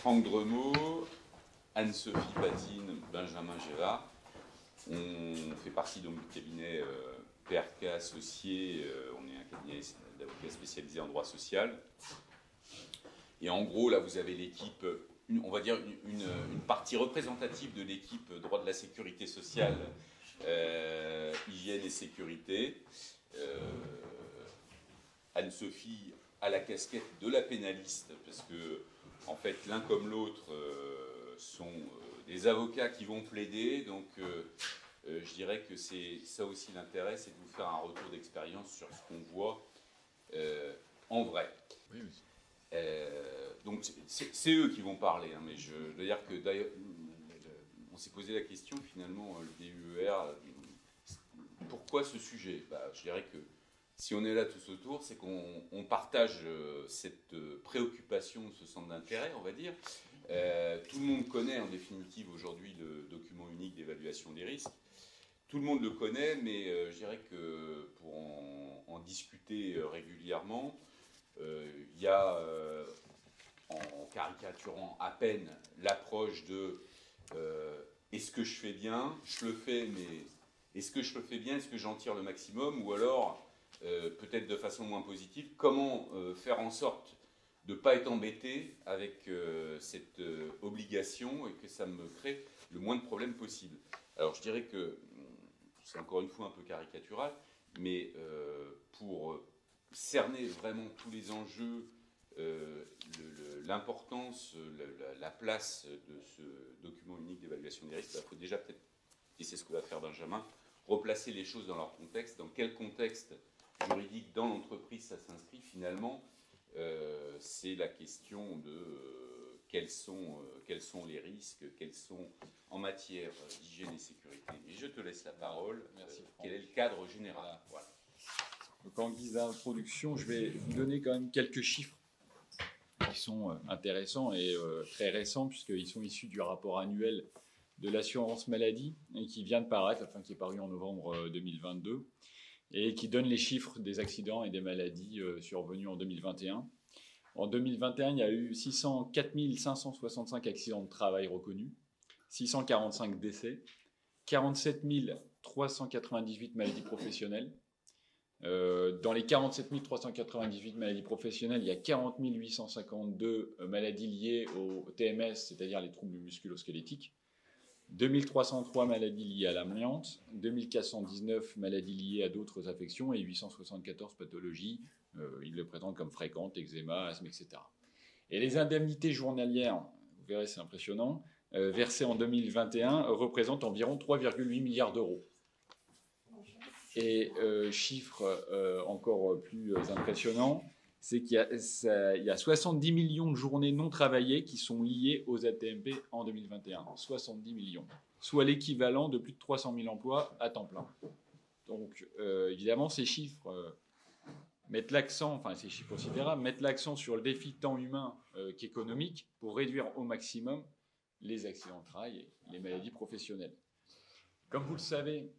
Franck Dremot, Anne-Sophie Patine, Benjamin Gérard. On fait partie donc du cabinet PRK Associés. On est un cabinet d'avocats spécialisé en droit social. Et en gros, là, vous avez l'équipe, on va dire une partie représentative de l'équipe droit de la sécurité sociale, hygiène et sécurité. Anne-Sophie a la casquette de la pénaliste, parce que, en fait, l'un comme l'autre sont des avocats qui vont plaider. Donc, je dirais que c'est ça aussi l'intérêt, c'est de vous faire un retour d'expérience sur ce qu'on voit en vrai. Oui, oui. Donc c'est eux qui vont parler, hein, mais je veux dire que d'ailleurs, on s'est posé la question finalement, le DUER, pourquoi ce sujet? Je dirais que si on est là tous autour, c'est qu'on partage cette préoccupation, ce centre d'intérêt, on va dire. Tout le monde connaît en définitive aujourd'hui le document unique d'évaluation des risques. Tout le monde le connaît, mais je dirais que pour en discuter régulièrement, il y a, en caricaturant à peine, l'approche de est-ce que je fais bien? Je le fais, mais est-ce que je le fais bien? Est-ce que j'en tire le maximum? Ou alors, peut-être de façon moins positive, comment faire en sorte de ne pas être embêté avec cette obligation et que ça me crée le moins de problèmes possible. Alors je dirais que c'est encore une fois un peu caricatural, mais pour cerner vraiment tous les enjeux, l'importance, la place de ce document unique d'évaluation des risques, il faut déjà peut-être, et c'est ce que va faire Benjamin, replacer les choses dans leur contexte, dans quel contexte juridique dans l'entreprise ça s'inscrit finalement. C'est la question de quels sont les risques, quels sont en matière d'hygiène et sécurité. Et je te laisse la parole. Merci, quel est le cadre général? Voilà. Donc, en guise d'introduction, je vais vous donner quand même quelques chiffres qui sont intéressants et très récents, puisqu'ils sont issus du rapport annuel de l'assurance maladie et qui vient de paraître, enfin qui est paru en novembre 2022, et qui donne les chiffres des accidents et des maladies survenus en 2021. En 2021, il y a eu 4 565 accidents de travail reconnus, 645 décès, 47 398 maladies professionnelles. Dans les 47 398 maladies professionnelles, il y a 40 852 maladies liées au TMS, c'est-à-dire les troubles musculo-squelettiques, 2303 maladies liées à l'amiante, 2419 maladies liées à d'autres affections et 874 pathologies, ils le présentent comme fréquentes, eczéma, asthme, etc. Et les indemnités journalières, vous verrez c'est impressionnant, versées en 2021 représentent environ 3,8 milliards d'euros. Et chiffre encore plus impressionnant, c'est qu'il y a 70 millions de journées non travaillées qui sont liées aux AT-MP en 2021. 70 millions, soit l'équivalent de plus de 300 000 emplois à temps plein. Donc évidemment, ces chiffres mettent l'accent, enfin ces chiffres considérables, mettent l'accent sur le défi tant humain qu'économique pour réduire au maximum les accidents de travail et les maladies professionnelles. Comme vous le savez,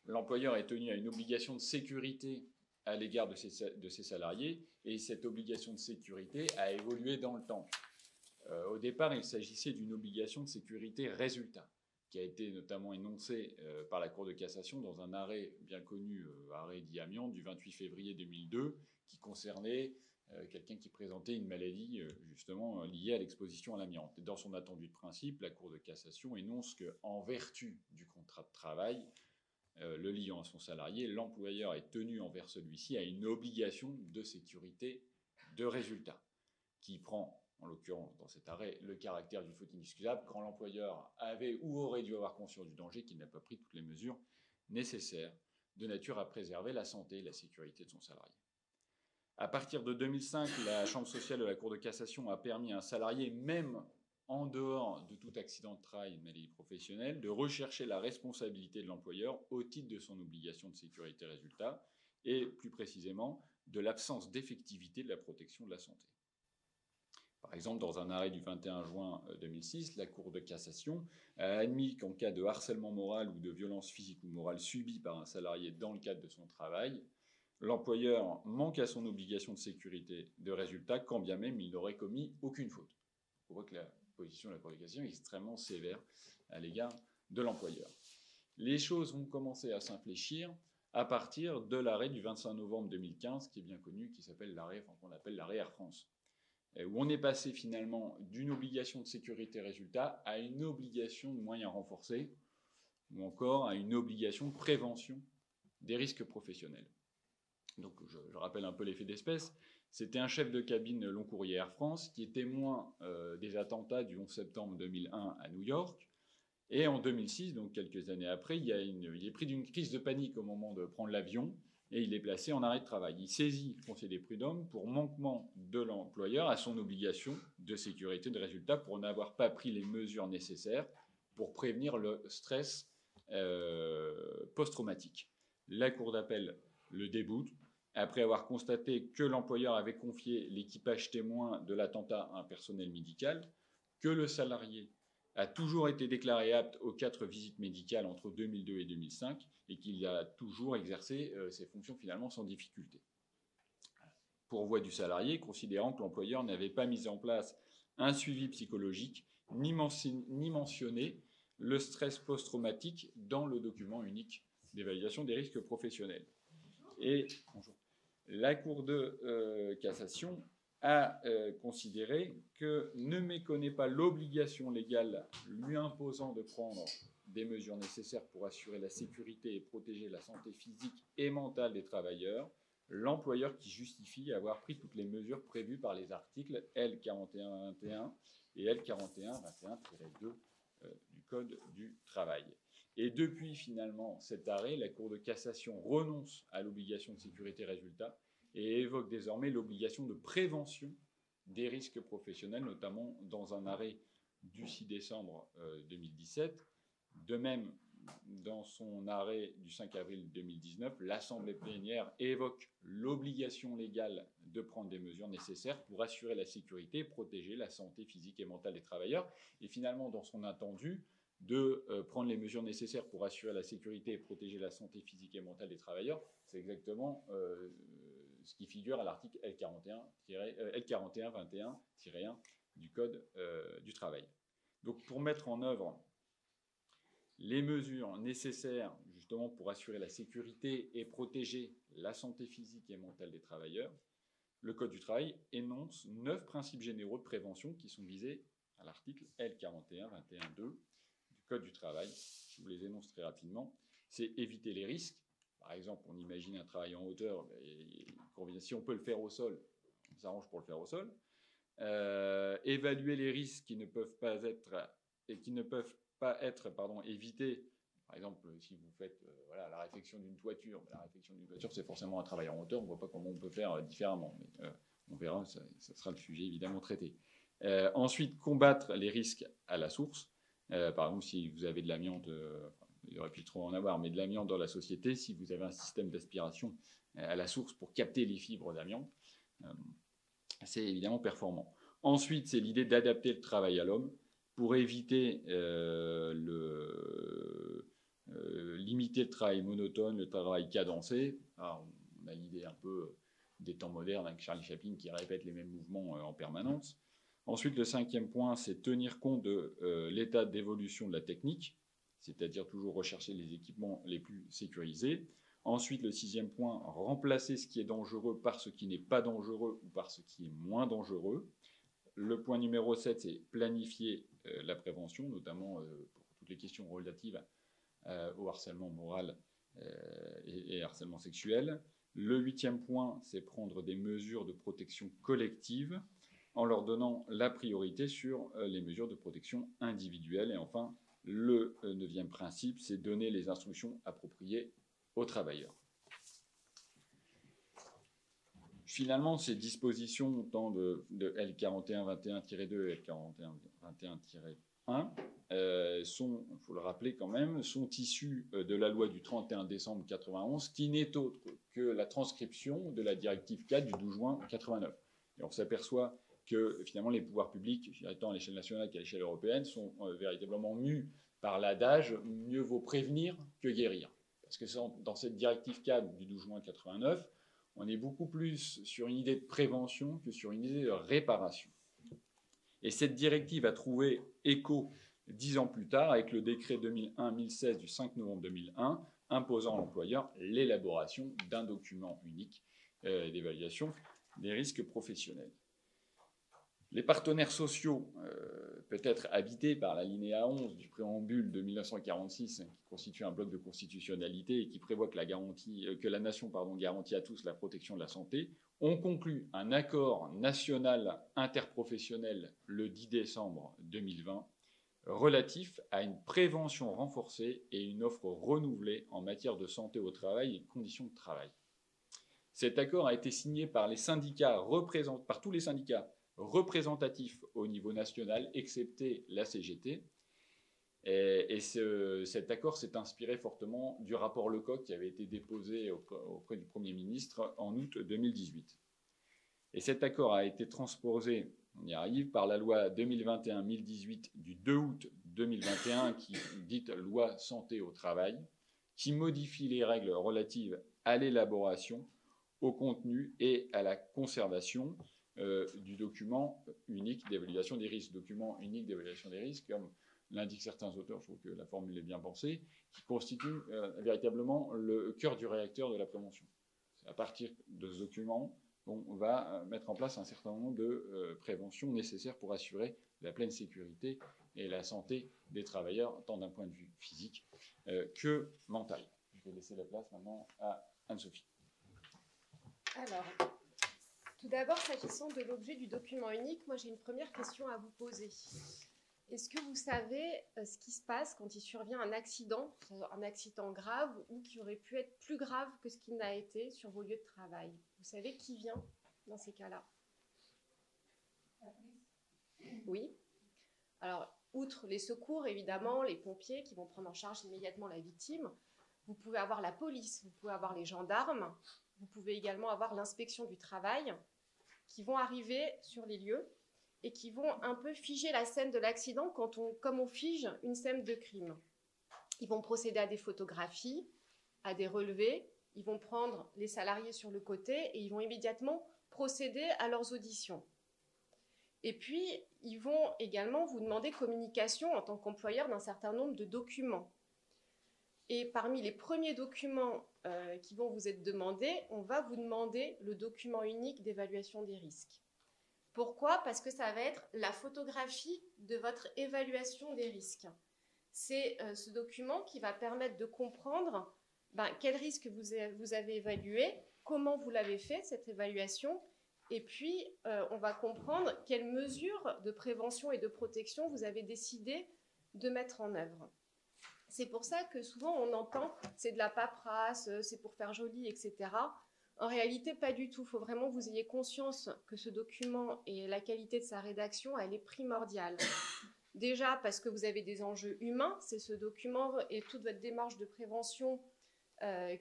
l'employeur est tenu à une obligation de sécurité à l'égard de ses salariés, et cette obligation de sécurité a évolué dans le temps. Au départ, il s'agissait d'une obligation de sécurité résultat, qui a été notamment énoncée par la Cour de cassation dans un arrêt bien connu, arrêt dit amiante, du 28 février 2002, qui concernait quelqu'un qui présentait une maladie justement liée à l'exposition à l'amiante. Dans son attendu de principe, la Cour de cassation énonce qu'en vertu du contrat de travail, le liant à son salarié, l'employeur est tenu envers celui-ci à une obligation de sécurité de résultat, qui prend, en l'occurrence dans cet arrêt, le caractère d'une faute inexcusable quand l'employeur avait ou aurait dû avoir conscience du danger, qu'il n'a pas pris toutes les mesures nécessaires de nature à préserver la santé et la sécurité de son salarié. À partir de 2005, la Chambre sociale de la Cour de cassation a permis à un salarié, même en dehors de tout accident de travail et de maladie professionnelle, de rechercher la responsabilité de l'employeur au titre de son obligation de sécurité résultat et, plus précisément, de l'absence d'effectivité de la protection de la santé. Par exemple, dans un arrêt du 21 juin 2006, la Cour de cassation a admis qu'en cas de harcèlement moral ou de violence physique ou morale subie par un salarié dans le cadre de son travail, l'employeur manque à son obligation de sécurité de résultat quand bien même il n'aurait commis aucune faute. on voit que la position de la Cour de cassation est extrêmement sévère à l'égard de l'employeur. Les choses ont commencé à s'infléchir à partir de l'arrêt du 25 novembre 2015, qui est bien connu, qui s'appelle l'arrêt, qu'on appelle l'arrêt Air France, où on est passé finalement d'une obligation de sécurité résultat à une obligation de moyens renforcés, ou encore à une obligation de prévention des risques professionnels. Donc je rappelle un peu l'effet d'espèce. C'était un chef de cabine long courrier Air France qui est témoin des attentats du 11 septembre 2001 à New York. Et en 2006, donc quelques années après, il est pris d'une crise de panique au moment de prendre l'avion et il est placé en arrêt de travail. Il saisit le conseil des prud'hommes pour manquement de l'employeur à son obligation de sécurité de résultat pour n'avoir pas pris les mesures nécessaires pour prévenir le stress post-traumatique. La Cour d'appel le déboute après avoir constaté que l'employeur avait confié l'équipage témoin de l'attentat à un personnel médical, que le salarié a toujours été déclaré apte aux 4 visites médicales entre 2002 et 2005 et qu'il a toujours exercé ses fonctions finalement sans difficulté. Pourvoi du salarié, considérant que l'employeur n'avait pas mis en place un suivi psychologique ni mentionné le stress post-traumatique dans le document unique d'évaluation des risques professionnels. Et la Cour de cassation a considéré que ne méconnaît pas l'obligation légale lui imposant de prendre des mesures nécessaires pour assurer la sécurité et protéger la santé physique et mentale des travailleurs, l'employeur qui justifie avoir pris toutes les mesures prévues par les articles L4121 et L4121-2 du Code du travail. Et depuis finalement cet arrêt, la Cour de cassation renonce à l'obligation de sécurité résultat et évoque désormais l'obligation de prévention des risques professionnels, notamment dans un arrêt du 6 décembre 2017. De même, dans son arrêt du 5 avril 2019, l'Assemblée plénière évoque l'obligation légale de prendre des mesures nécessaires pour assurer la sécurité et protéger la santé physique et mentale des travailleurs. Et finalement, dans son intendu, de prendre les mesures nécessaires pour assurer la sécurité et protéger la santé physique et mentale des travailleurs, c'est exactement ce qui figure à l'article L41-21-1 du Code du travail. Donc pour mettre en œuvre les mesures nécessaires justement pour assurer la sécurité et protéger la santé physique et mentale des travailleurs, le Code du travail énonce 9 principes généraux de prévention qui sont visés à l'article L41-21-2 du Code du travail. Je vous les énonce très rapidement. C'est éviter les risques. Par exemple, on imagine un travail en hauteur. Si on peut le faire au sol, on s'arrange pour le faire au sol. Évaluer les risques qui ne peuvent pas être évités. Par exemple, si vous faites la réfection d'une toiture, la réfection d'une toiture, c'est forcément un travail en hauteur. On ne voit pas comment on peut faire différemment. Mais on verra, ça sera le sujet évidemment traité. Ensuite, combattre les risques à la source. Par exemple, si vous avez de l'amiante, il aurait pu trop en avoir, mais de l'amiante dans la société, si vous avez un système d'aspiration à la source pour capter les fibres d'amiante, c'est évidemment performant. Ensuite, c'est l'idée d'adapter le travail à l'homme pour éviter limiter le travail monotone, le travail cadencé. Alors, on a l'idée un peu des temps modernes avec Charlie Chaplin qui répète les mêmes mouvements en permanence. Ensuite, le 5e point, c'est tenir compte de l'état d'évolution de la technique, c'est-à-dire toujours rechercher les équipements les plus sécurisés. Ensuite, le 6e point, remplacer ce qui est dangereux par ce qui n'est pas dangereux ou par ce qui est moins dangereux. Le point numéro 7, c'est planifier la prévention, notamment pour toutes les questions relatives au harcèlement moral et harcèlement sexuel. Le 8e point, c'est prendre des mesures de protection collective en leur donnant la priorité sur les mesures de protection individuelle. Et enfin, le 9e principe, c'est donner les instructions appropriées aux travailleurs. Finalement, ces dispositions tant de L41-21-2 et L41-21-1 sont, il faut le rappeler quand même, sont issues de la loi du 31 décembre 91, qui n'est autre que la transcription de la directive 4 du 12 juin 89. Et on s'aperçoit que finalement les pouvoirs publics, tant à l'échelle nationale qu'à l'échelle européenne, sont véritablement mus par l'adage « mieux vaut prévenir que guérir ». Parce que dans cette directive 4 du 12 juin 89, on est beaucoup plus sur une idée de prévention que sur une idée de réparation. Et cette directive a trouvé écho 10 ans plus tard avec le décret 2001-1016 du 5 novembre 2001 imposant à l'employeur l'élaboration d'un document unique d'évaluation des risques professionnels. Les partenaires sociaux, peut-être habités par l'alinéa 11 du préambule de 1946, qui constitue un bloc de constitutionnalité et qui prévoit que la nation garantit à tous la protection de la santé, ont conclu un accord national interprofessionnel le 10 décembre 2020 relatif à une prévention renforcée et une offre renouvelée en matière de santé au travail et de conditions de travail. Cet accord a été signé par tous les syndicats représentatifs au niveau national, excepté la CGT. Cet accord s'est inspiré fortement du rapport Lecoq qui avait été déposé auprès du Premier ministre en août 2018. Et cet accord a été transposé, on y arrive, par la loi 2021-1018 du 2 août 2021, qui dite loi santé au travail, qui modifie les règles relatives à l'élaboration, au contenu et à la conservation du document unique d'évaluation des risques. Document unique d'évaluation des risques, comme l'indiquent certains auteurs, je trouve que la formule est bien pensée, qui constitue véritablement le cœur du réacteur de la prévention. C'est à partir de ce document qu'on va mettre en place un certain nombre de préventions nécessaires pour assurer la pleine sécurité et la santé des travailleurs, tant d'un point de vue physique que mental. Je vais laisser la place maintenant à Anne-Sophie. Alors, tout d'abord, s'agissant de l'objet du document unique, moi j'ai une première question à vous poser. Est-ce que vous savez ce qui se passe quand il survient un accident grave ou qui aurait pu être plus grave que ce qu'il n'a été sur vos lieux de travail? Vous savez qui vient dans ces cas-là? Oui. Alors, outre les secours, évidemment, les pompiers qui vont prendre en charge immédiatement la victime, vous pouvez avoir la police, vous pouvez avoir les gendarmes, vous pouvez également avoir l'inspection du travail qui vont arriver sur les lieux et qui vont un peu figer la scène de l'accident comme on fige une scène de crime. Ils vont procéder à des photographies, à des relevés, ils vont prendre les salariés sur le côté et ils vont immédiatement procéder à leurs auditions. Et puis, ils vont également vous demander communication en tant qu'employeur d'un certain nombre de documents. Et parmi les premiers documents qui vont vous être demandés, on va vous demander le document unique d'évaluation des risques. Pourquoi? Parce que ça va être la photographie de votre évaluation des risques. C'est ce document qui va permettre de comprendre quels risques vous avez évalués, comment vous l'avez fait, cette évaluation, et puis on va comprendre quelles mesures de prévention et de protection vous avez décidé de mettre en œuvre. C'est pour ça que souvent on entend c'est de la paperasse, c'est pour faire joli, etc. En réalité, pas du tout. Il faut vraiment que vous ayez conscience que ce document et la qualité de sa rédaction, elle est primordiale. Déjà parce que vous avez des enjeux humains, c'est ce document et toute votre démarche de prévention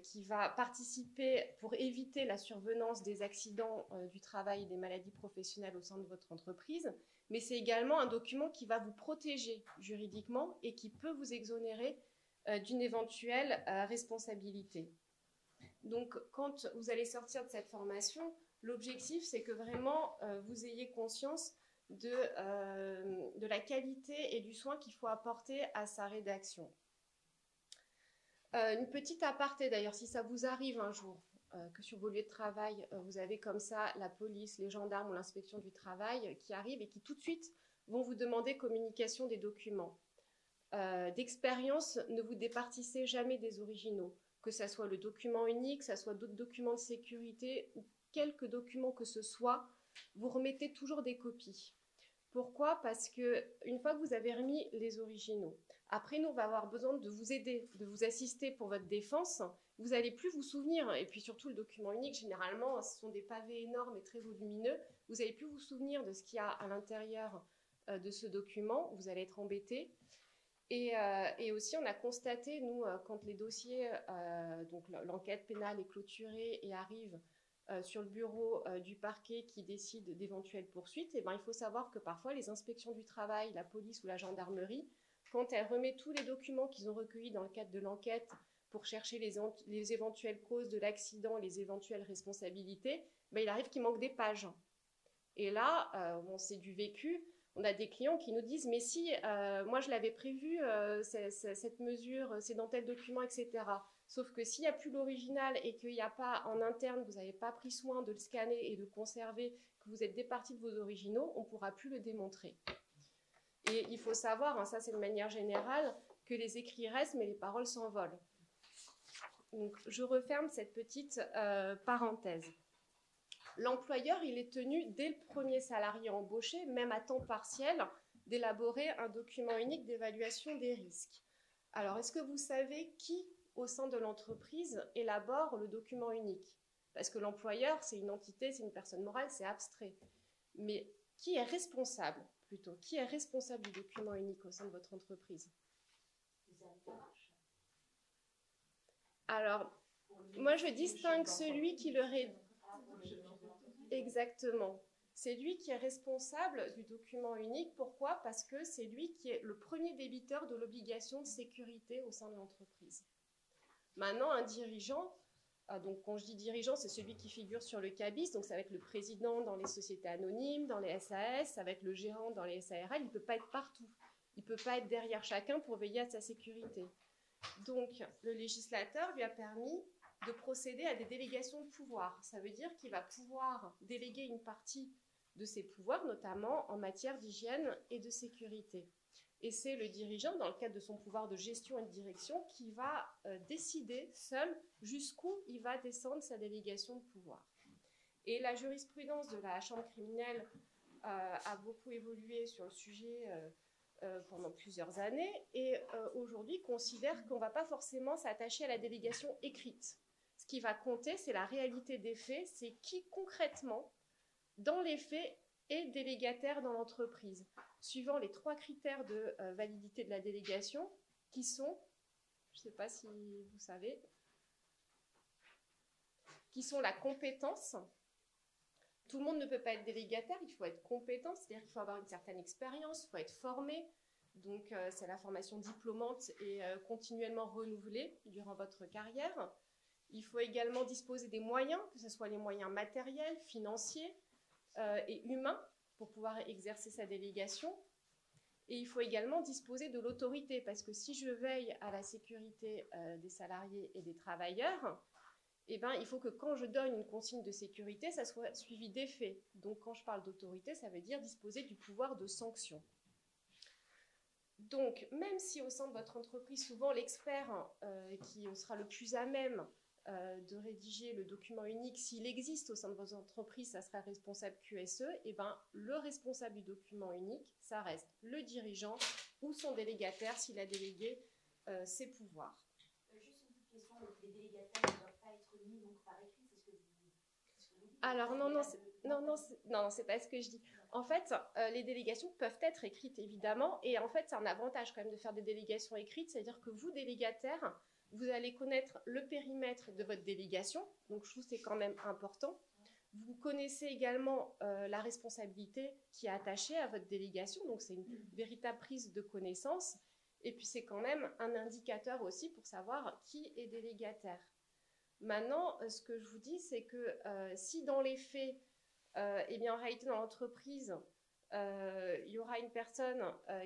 qui va participer pour éviter la survenance des accidents du travail et des maladies professionnelles au sein de votre entreprise. Mais c'est également un document qui va vous protéger juridiquement et qui peut vous exonérer d'une éventuelle responsabilité. Donc, quand vous allez sortir de cette formation, l'objectif, c'est que vraiment vous ayez conscience de la qualité et du soin qu'il faut apporter à sa rédaction. Une petite aparté d'ailleurs, si ça vous arrive un jour que sur vos lieux de travail, vous avez comme ça la police, les gendarmes ou l'inspection du travail qui arrivent et qui tout de suite vont vous demander communication des documents. D'expérience, ne vous départissez jamais des originaux, que ce soit le document unique, que ce soit d'autres documents de sécurité ou quelques documents que ce soit, vous remettez toujours des copies. Pourquoi? Parce qu'une fois que vous avez remis les originaux, après nous, on va avoir besoin de vous aider, de vous assister pour votre défense. Vous n'allez plus vous souvenir, et puis surtout le document unique, généralement, ce sont des pavés énormes et très volumineux. Vous n'allez plus vous souvenir de ce qu'il y a à l'intérieur de ce document. Vous allez être embêté. Et aussi, on a constaté, nous, quand les dossiers, donc l'enquête pénale est clôturée et arrive sur le bureau du parquet qui décide d'éventuelles poursuites, il faut savoir que parfois, les inspections du travail, la police ou la gendarmerie, quand elles remettent tous les documents qu'ils ont recueillis dans le cadre de l'enquête pour chercher les éventuelles causes de l'accident, les éventuelles responsabilités, il arrive qu'il manque des pages. Et là, c'est du vécu. On a des clients qui nous disent « mais si, moi je l'avais prévu, cette mesure, c'est dans tel document, etc. » Sauf que s'il n'y a plus l'original et qu'il n'y a pas en interne, vous n'avez pas pris soin de le scanner et de le conserver, que vous êtes départi de vos originaux, on ne pourra plus le démontrer. Et il faut savoir, hein, ça c'est de manière générale, que les écrits restent mais les paroles s'envolent. Donc je referme cette petite parenthèse. L'employeur, il est tenu, dès le premier salarié embauché, même à temps partiel, d'élaborer un document unique d'évaluation des risques. Alors, est-ce que vous savez qui, au sein de l'entreprise, élabore le document unique? Parce que l'employeur, c'est une entité, c'est une personne morale, c'est abstrait. Mais qui est responsable, plutôt? Qui est responsable du document unique au sein de votre entreprise? Alors, moi, je distingue celui qui le rédige. Exactement. C'est lui qui est responsable du document unique. Pourquoi? Parce que c'est lui qui est le premier débiteur de l'obligation de sécurité au sein de l'entreprise. Maintenant, un dirigeant, donc quand je dis dirigeant, c'est celui qui figure sur le CABIS, donc ça va être le président dans les sociétés anonymes, dans les SAS, ça va être le gérant dans les SARL, il ne peut pas être partout. Il ne peut pas être derrière chacun pour veiller à sa sécurité. Donc, le législateur lui a permis de procéder à des délégations de pouvoir. Ça veut dire qu'il va pouvoir déléguer une partie de ses pouvoirs, notamment en matière d'hygiène et de sécurité. Et c'est le dirigeant, dans le cadre de son pouvoir de gestion et de direction, qui va décider seul jusqu'où il va descendre sa délégation de pouvoir. Et la jurisprudence de la Chambre criminelle a beaucoup évolué sur le sujet pendant plusieurs années et aujourd'hui considère qu'on ne va pas forcément s'attacher à la délégation écrite. Ce qui va compter, c'est la réalité des faits, c'est qui concrètement, dans les faits, est délégataire dans l'entreprise, suivant les 3 critères de validité de la délégation, qui sont, je ne sais pas si vous savez, qui sont la compétence. Tout le monde ne peut pas être délégataire, il faut être compétent, c'est-à-dire qu'il faut avoir une certaine expérience, il faut être formé. Donc, c'est la formation diplômante et continuellement renouvelée durant votre carrière. Il faut également disposer des moyens, que ce soit les moyens matériels, financiers et humains, pour pouvoir exercer sa délégation. Et il faut également disposer de l'autorité, parce que si je veille à la sécurité des salariés et des travailleurs, eh ben, il faut que quand je donne une consigne de sécurité, ça soit suivi d'effet. Donc, quand je parle d'autorité, ça veut dire disposer du pouvoir de sanction. Donc, même si au sein de votre entreprise, souvent l'expert qui sera le plus à même de rédiger le document unique, s'il existe au sein de vos entreprises, ça sera responsable QSE, et ben, le responsable du document unique, ça reste le dirigeant ou son délégataire s'il a délégué ses pouvoirs. Juste une petite question, les délégataires ne doivent pas être mis donc par écrit, c'est ce que vous dites? Alors non, c'est pas ce que je dis. En fait, les délégations peuvent être écrites évidemment, et en fait c'est un avantage quand même de faire des délégations écrites, c'est-à-dire que vous, délégataire, vous allez connaître le périmètre de votre délégation, donc je trouve que c'est quand même important. Vous connaissez également la responsabilité qui est attachée à votre délégation, donc c'est une véritable prise de connaissance, et puis c'est quand même un indicateur aussi pour savoir qui est délégataire. Maintenant, ce que je vous dis, c'est que si dans les faits, eh bien, en réalité dans l'entreprise, il y aura une personne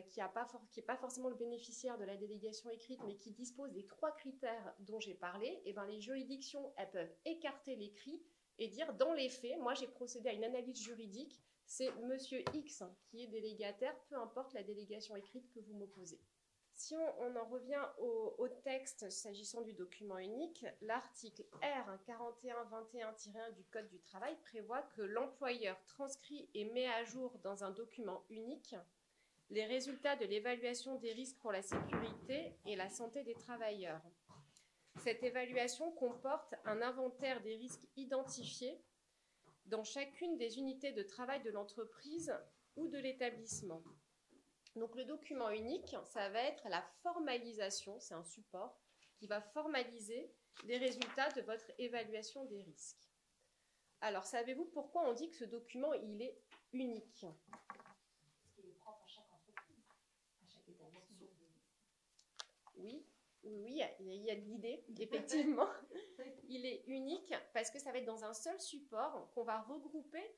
qui n'est pas forcément le bénéficiaire de la délégation écrite, mais qui dispose des 3 critères dont j'ai parlé, et ben, les juridictions, elles peuvent écarter l'écrit et dire, dans les faits, moi j'ai procédé à une analyse juridique, c'est monsieur X qui est délégataire, peu importe la délégation écrite que vous m'opposez. Si on en revient au texte s'agissant du document unique, l'article R 4121-1 du Code du travail prévoit que l'employeur transcrit et met à jour dans un document unique les résultats de l'évaluation des risques pour la sécurité et la santé des travailleurs. Cette évaluation comporte un inventaire des risques identifiés dans chacune des unités de travail de l'entreprise ou de l'établissement. Donc le document unique, ça va être la formalisation, c'est un support qui va formaliser les résultats de votre évaluation des risques. Alors, savez-vous pourquoi on dit que ce document, il est unique? Parce qu'il est propre à chaque entreprise, à chaque établissement. Oui, il y a de l'idée, effectivement. Il est unique parce que ça va être dans un seul support qu'on va regrouper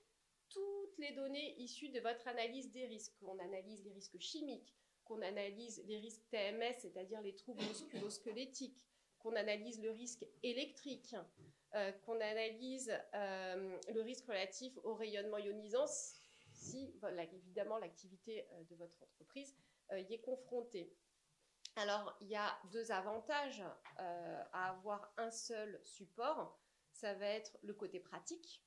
toutes les données issues de votre analyse des risques, qu'on analyse les risques chimiques, qu'on analyse les risques TMS, c'est-à-dire les troubles musculo-squelettiques, qu'on analyse le risque électrique, qu'on analyse le risque relatif au rayonnement ionisant, si évidemment l'activité de votre entreprise y est confrontée. Alors, il y a deux avantages à avoir un seul support. Ça va être le côté pratique,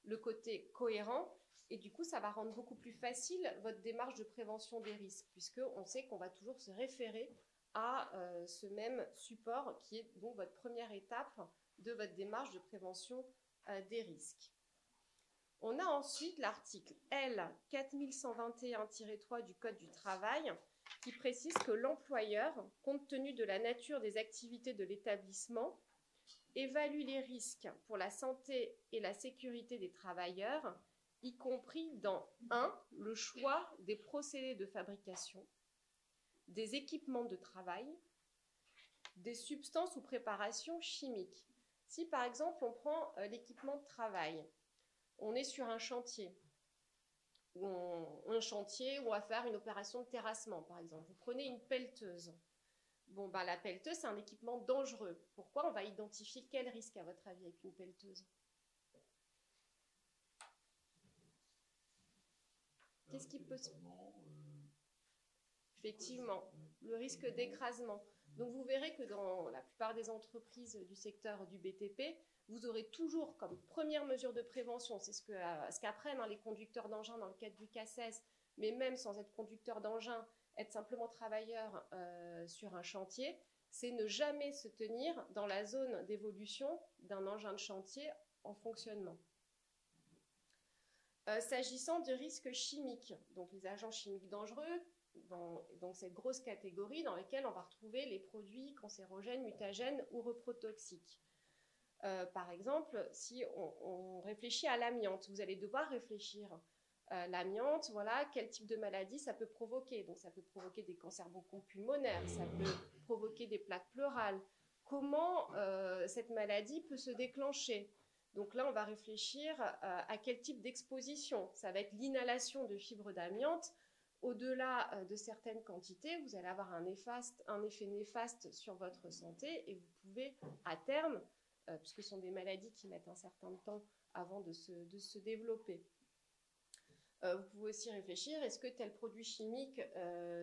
le côté cohérent, et du coup, ça va rendre beaucoup plus facile votre démarche de prévention des risques, puisqu'on sait qu'on va toujours se référer à ce même support qui est donc votre première étape de votre démarche de prévention des risques. On a ensuite l'article L 4121-3 du Code du travail qui précise que l'employeur, compte tenu de la nature des activités de l'établissement, évalue les risques pour la santé et la sécurité des travailleurs, y compris dans 1. Le choix des procédés de fabrication, des équipements de travail, des substances ou préparations chimiques. Si par exemple on prend l'équipement de travail, on est sur un chantier, où on va faire une opération de terrassement par exemple. Vous prenez une pelleteuse. Bon, ben, la pelleteuse, c'est un équipement dangereux. Pourquoi on va identifier quel risque, à votre avis, avec une pelleteuse? Qu'est-ce qui peut se... Effectivement, le risque d'écrasement. Donc, vous verrez que dans la plupart des entreprises du secteur du BTP, vous aurez toujours comme première mesure de prévention, c'est ce qu'apprennent les conducteurs d'engins dans le cadre du CACES, mais même sans être conducteur d'engin, être simplement travailleur sur un chantier, c'est ne jamais se tenir dans la zone d'évolution d'un engin de chantier en fonctionnement. S'agissant de risques chimiques, donc les agents chimiques dangereux, dans cette grosse catégorie dans laquelle on va retrouver les produits cancérogènes, mutagènes ou reprotoxiques. Par exemple, si on réfléchit à l'amiante, vous allez devoir réfléchir l'amiante, voilà, quel type de maladie ça peut provoquer. Donc ça peut provoquer des cancers bronchopulmonaires, ça peut provoquer des plaques pleurales. Comment cette maladie peut se déclencher? Donc là, on va réfléchir à quel type d'exposition. Ça va être l'inhalation de fibres d'amiante. Au-delà de certaines quantités, vous allez avoir un effet néfaste sur votre santé et vous pouvez, à terme, puisque ce sont des maladies qui mettent un certain temps avant de se développer. Vous pouvez aussi réfléchir, est-ce que tel produit chimique,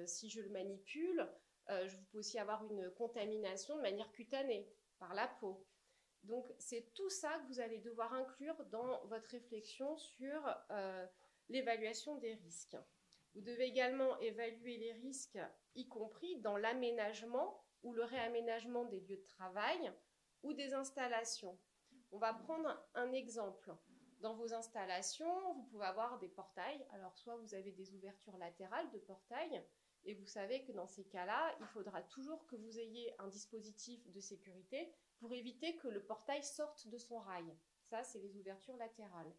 si je le manipule, je peux aussi avoir une contamination de manière cutanée, par la peau. Donc, c'est tout ça que vous allez devoir inclure dans votre réflexion sur l'évaluation des risques. Vous devez également évaluer les risques, y compris dans l'aménagement ou le réaménagement des lieux de travail ou des installations. On va prendre un exemple. Dans vos installations, vous pouvez avoir des portails. Alors, soit vous avez des ouvertures latérales de portails, et vous savez que dans ces cas-là, il faudra toujours que vous ayez un dispositif de sécurité pour éviter que le portail sorte de son rail. Ça, c'est les ouvertures latérales.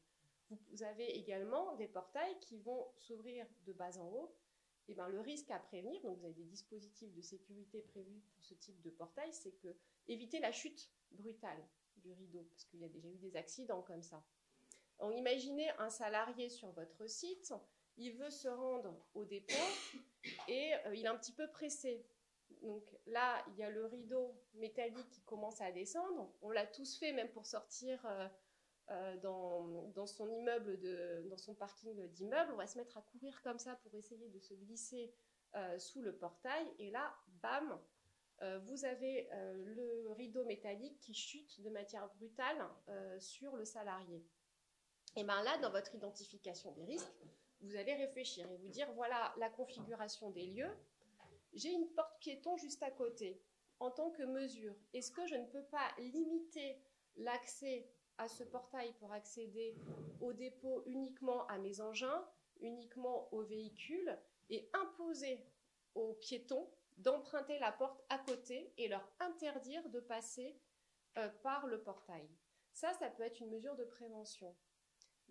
Vous avez également des portails qui vont s'ouvrir de bas en haut. Et bien, le risque à prévenir, donc vous avez des dispositifs de sécurité prévus pour ce type de portail, c'est que éviter la chute brutale du rideau, parce qu'il y a déjà eu des accidents comme ça. Donc, imaginez un salarié sur votre site, il veut se rendre au dépôt et il est un petit peu pressé. Donc là, il y a le rideau métallique qui commence à descendre. On l'a tous fait, même pour sortir dans son immeuble, dans son parking d'immeuble. On va se mettre à courir comme ça pour essayer de se glisser sous le portail. Et là, bam, vous avez le rideau métallique qui chute de manière brutale sur le salarié. Et bien là, dans votre identification des risques, vous allez réfléchir et vous dire, voilà la configuration des lieux. J'ai une porte piéton juste à côté. En tant que mesure, est-ce que je ne peux pas limiter l'accès à ce portail pour accéder au dépôt uniquement à mes engins, uniquement aux véhicules, et imposer aux piétons d'emprunter la porte à côté et leur interdire de passer par le portail? Ça peut être une mesure de prévention.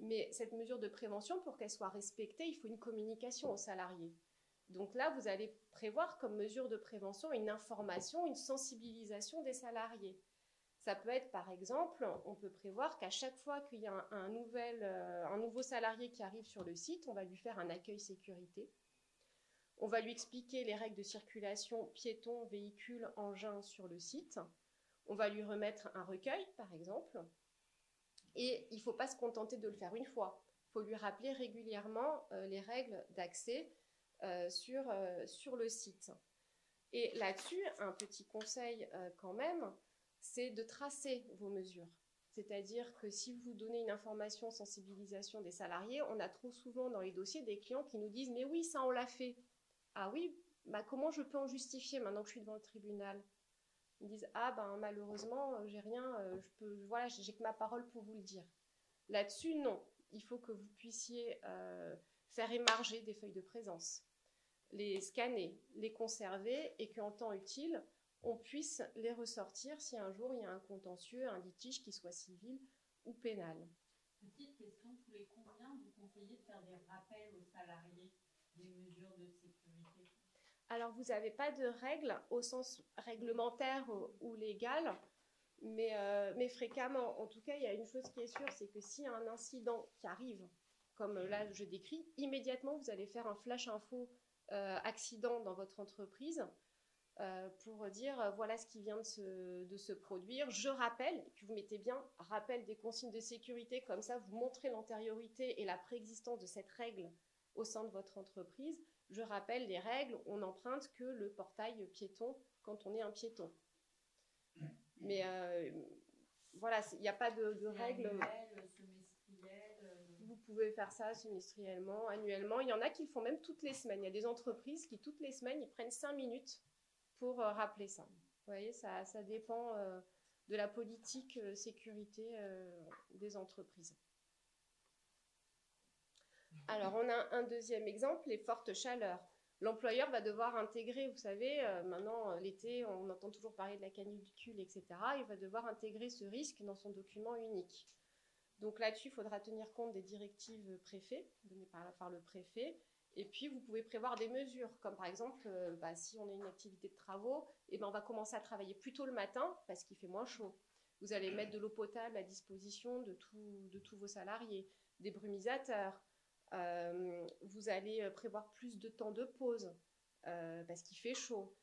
Mais cette mesure de prévention, pour qu'elle soit respectée, il faut une communication aux salariés. Donc là, vous allez prévoir comme mesure de prévention une information, une sensibilisation des salariés. Ça peut être, par exemple, on peut prévoir qu'à chaque fois qu'il y a un nouveau salarié qui arrive sur le site, on va lui faire un accueil sécurité. On va lui expliquer les règles de circulation piétons, véhicules, engins sur le site. On va lui remettre un recueil, par exemple. Et il ne faut pas se contenter de le faire une fois. Il faut lui rappeler régulièrement les règles d'accès sur le site. Et là-dessus, un petit conseil quand même, c'est de tracer vos mesures. C'est-à-dire que si vous donnez une information sensibilisation des salariés, on a trop souvent dans les dossiers des clients qui nous disent « mais oui, ça on l'a fait ». Ah oui, bah comment je peux en justifier maintenant que je suis devant le tribunal? Ils disent « ah ben malheureusement, j'ai rien, voilà, j'ai que ma parole pour vous le dire ». Là-dessus, non. Il faut que vous puissiez faire émarger des feuilles de présence, les scanner, les conserver et qu'en temps utile, on puisse les ressortir si un jour il y a un contentieux, un litige qui soit civil ou pénal. Petite question, tous les combien vous conseillez de faire des rappels aux salariés des mesures de sécurité? Alors, vous n'avez pas de règles au sens réglementaire ou légal, mais fréquemment. En tout cas, il y a une chose qui est sûre, c'est que s'il y a un incident qui arrive, comme là je décris, immédiatement vous allez faire un flash info accident dans votre entreprise pour dire voilà ce qui vient de se produire. Je rappelle, et puis vous mettez bien rappel des consignes de sécurité, comme ça vous montrez l'antériorité et la préexistence de cette règle au sein de votre entreprise. Je rappelle les règles, on n'emprunte que le portail piéton quand on est un piéton. Mais voilà, il n'y a pas de règles. Annuel, semestriel, Vous pouvez faire ça semestriellement, annuellement. Il y en a qui le font même toutes les semaines. Il y a des entreprises qui, toutes les semaines, ils prennent 5 minutes pour rappeler ça. Vous voyez, ça dépend de la politique sécurité des entreprises. Alors, on a un deuxième exemple, les fortes chaleurs. L'employeur va devoir intégrer, vous savez, maintenant, l'été, on entend toujours parler de la canicule, etc. Il va devoir intégrer ce risque dans son document unique. Donc là-dessus, il faudra tenir compte des directives préfets, données par le préfet. Et puis, vous pouvez prévoir des mesures, comme par exemple, si on a une activité de travaux, on va commencer à travailler plus tôt le matin parce qu'il fait moins chaud. Vous allez mettre de l'eau potable à disposition de tous vos salariés, des brumisateurs. Vous allez prévoir plus de temps de pause parce qu'il fait chaud.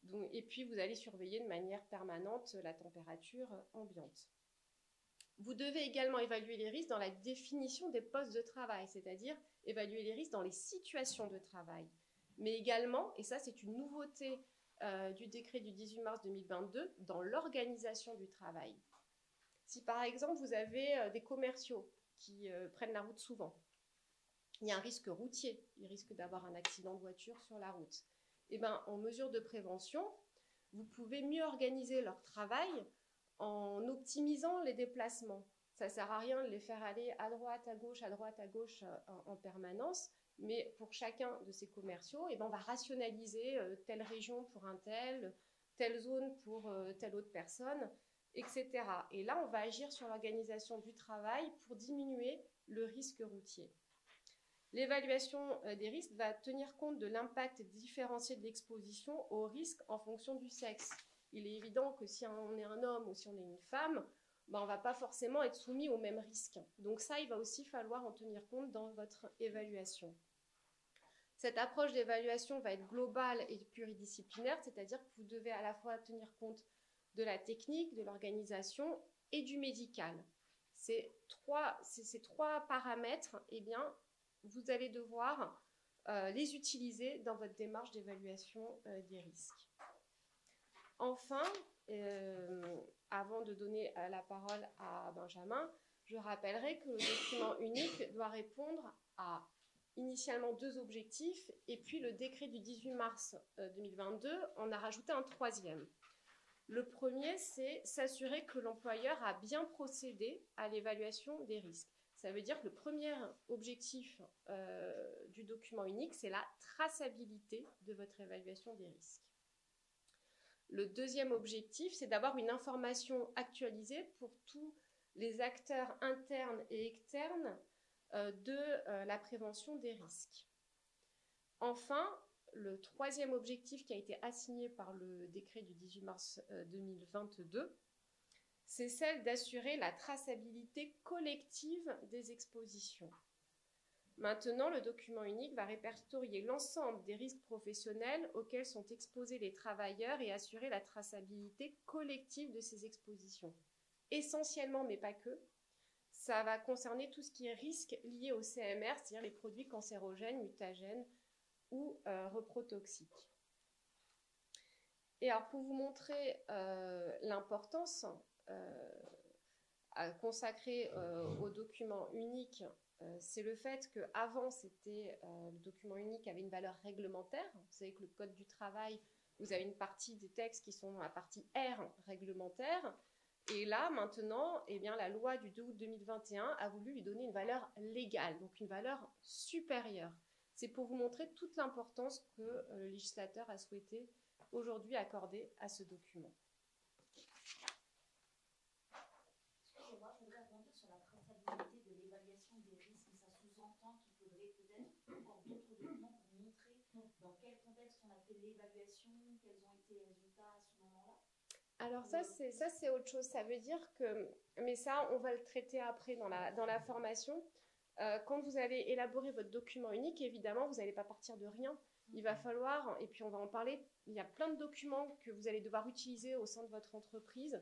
Donc, et puis, vous allez surveiller de manière permanente la température ambiante. Vous devez également évaluer les risques dans la définition des postes de travail, c'est-à-dire évaluer les risques dans les situations de travail. Mais également, et ça c'est une nouveauté du décret du 18 mars 2022, dans l'organisation du travail. Si par exemple vous avez des commerciaux qui prennent la route souvent, il y a un risque routier, ils risquent d'avoir un accident de voiture sur la route. Et en mesure de prévention, vous pouvez mieux organiser leur travail en optimisant les déplacements. Ça ne sert à rien de les faire aller à droite, à gauche en permanence, mais pour chacun de ces commerciaux, on va rationaliser telle région pour un telle zone pour telle autre personne, etc. Et là, on va agir sur l'organisation du travail pour diminuer le risque routier. L'évaluation des risques va tenir compte de l'impact différencié de l'exposition aux risques en fonction du sexe. Il est évident que si on est un homme ou si on est une femme, on ne va pas forcément être soumis aux mêmes risques. Donc ça, il va aussi falloir en tenir compte dans votre évaluation. Cette approche d'évaluation va être globale et pluridisciplinaire, c'est-à-dire que vous devez à la fois tenir compte de la technique, de l'organisation et du médical. Ces trois paramètres, vous allez devoir les utiliser dans votre démarche d'évaluation des risques. Enfin, avant de donner la parole à Benjamin, je rappellerai que le document unique doit répondre à initialement 2 objectifs, et puis le décret du 18 mars 2022 en a rajouté un 3e. Le premier, c'est s'assurer que l'employeur a bien procédé à l'évaluation des risques. Ça veut dire que le premier objectif du document unique, c'est la traçabilité de votre évaluation des risques. Le deuxième objectif, c'est d'avoir une information actualisée pour tous les acteurs internes et externes de la prévention des risques. Enfin, le troisième objectif qui a été assigné par le décret du 18 mars 2022, c'est celle d'assurer la traçabilité collective des expositions. Maintenant, le document unique va répertorier l'ensemble des risques professionnels auxquels sont exposés les travailleurs et assurer la traçabilité collective de ces expositions. Essentiellement, mais pas que, ça va concerner tout ce qui est risque lié au CMR, c'est-à-dire les produits cancérogènes, mutagènes ou reprotoxiques. Et alors, pour vous montrer l'importance à consacrer au document unique, c'est le fait qu'avant, le document unique avait une valeur réglementaire. Vous savez que le Code du travail, vous avez une partie des textes qui sont dans la partie R réglementaire. Et là, maintenant, eh bien, la loi du 2 août 2021 a voulu lui donner une valeur légale, donc une valeur supérieure. C'est pour vous montrer toute l'importance que le législateur a souhaité aujourd'hui accorder à ce document. Excusez-moi, je voudrais rebondir sur la traçabilité de l'évaluation des risques. Ça sous-entend qu'il faudrait peut-être encore d'autres documents pour montrer dans quel contexte on a fait l'évaluation, quels ont été les résultats à ce moment-là. Alors ça c'est autre chose. Ça veut dire que, mais ça on va le traiter après dans la formation. Quand vous allez élaborer votre document unique, évidemment, vous n'allez pas partir de rien. Il va falloir, et puis on va en parler, il y a plein de documents que vous allez devoir utiliser au sein de votre entreprise.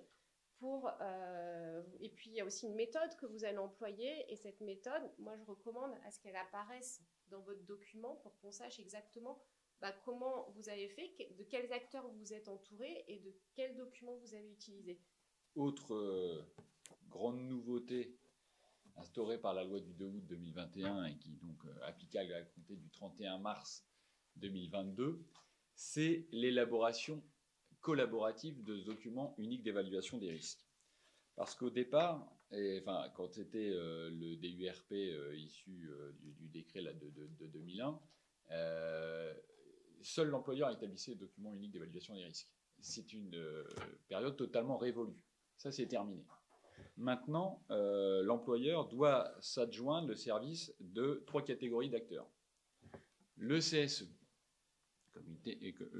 Et puis il y a aussi une méthode que vous allez employer. Et cette méthode, moi je recommande à ce qu'elle apparaisse dans votre document pour qu'on sache exactement comment vous avez fait, de quels acteurs vous êtes entouré et de quels documents vous avez utilisé. Autre grande nouveauté instaurée par la loi du 2 août 2021 et qui est donc applicable à compter du 31 mars 2022, c'est l'élaboration collaborative de ce document unique d'évaluation des risques. Parce qu'au départ, quand c'était le DURP issu du décret là, de 2001, seul l'employeur établissait le document unique d'évaluation des risques. C'est une période totalement révolue. Ça, c'est terminé. Maintenant, l'employeur doit s'adjoindre le service de 3 catégories d'acteurs. Le CSE,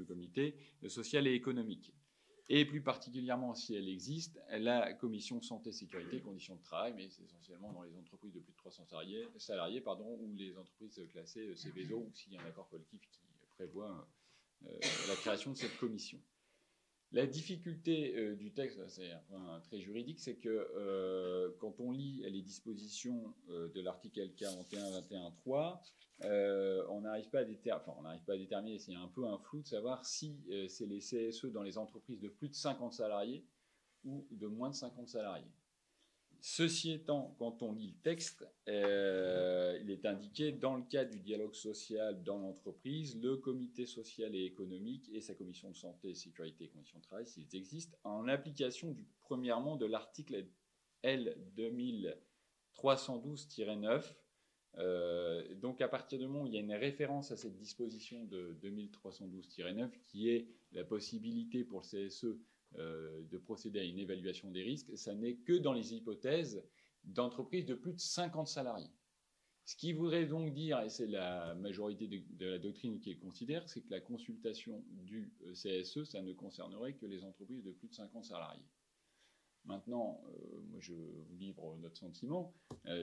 comité social et économique, et plus particulièrement, si elle existe, la commission santé, sécurité, conditions de travail, mais c'est essentiellement dans les entreprises de plus de 300 salariés ou les entreprises classées Céveso, ou s'il y a un accord collectif qui prévoit la création de cette commission. La difficulté du texte, c'est un point très juridique, c'est que quand on lit les dispositions de l'article LK 21-21-3, on n'arrive pas à déterminer, c'est un peu un flou de savoir si c'est les CSE dans les entreprises de plus de 50 salariés ou de moins de 50 salariés. Ceci étant, quand on lit le texte, il est indiqué dans le cadre du dialogue social dans l'entreprise, le comité social et économique et sa commission de santé, sécurité et conditions de travail, s'ils existent, en application premièrement de l'article L 2312-9. Donc à partir du moment où il y a une référence à cette disposition de 2312-9 qui est la possibilité pour le CSE de procéder à une évaluation des risques, ça n'est que dans les hypothèses d'entreprises de plus de 50 salariés. Ce qui voudrait donc dire, et c'est la majorité de la doctrine qui le considère, c'est que la consultation du CSE, ça ne concernerait que les entreprises de plus de 50 salariés. Maintenant, moi je vous livre notre sentiment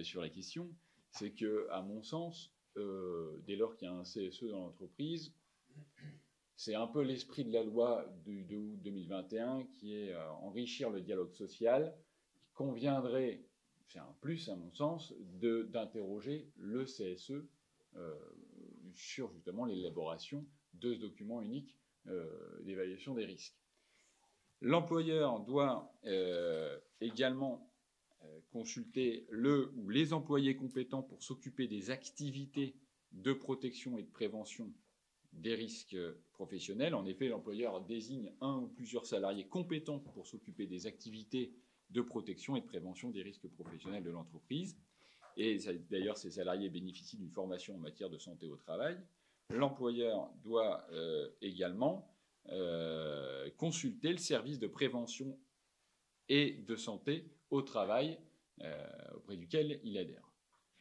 sur la question, c'est que, à mon sens, dès lors qu'il y a un CSE dans l'entreprise, c'est un peu l'esprit de la loi du 2 août 2021 qui est enrichir le dialogue social. Il conviendrait, c'est un plus à mon sens, d'interroger le CSE sur justement l'élaboration de ce document unique d'évaluation des risques. L'employeur doit également consulter le ou les employés compétents pour s'occuper des activités de protection et de prévention des risques professionnels. En effet, l'employeur désigne un ou plusieurs salariés compétents pour s'occuper des activités de protection et de prévention des risques professionnels de l'entreprise. Et d'ailleurs, ces salariés bénéficient d'une formation en matière de santé au travail. L'employeur doit également consulter le service de prévention et de santé au travail auprès duquel il adhère.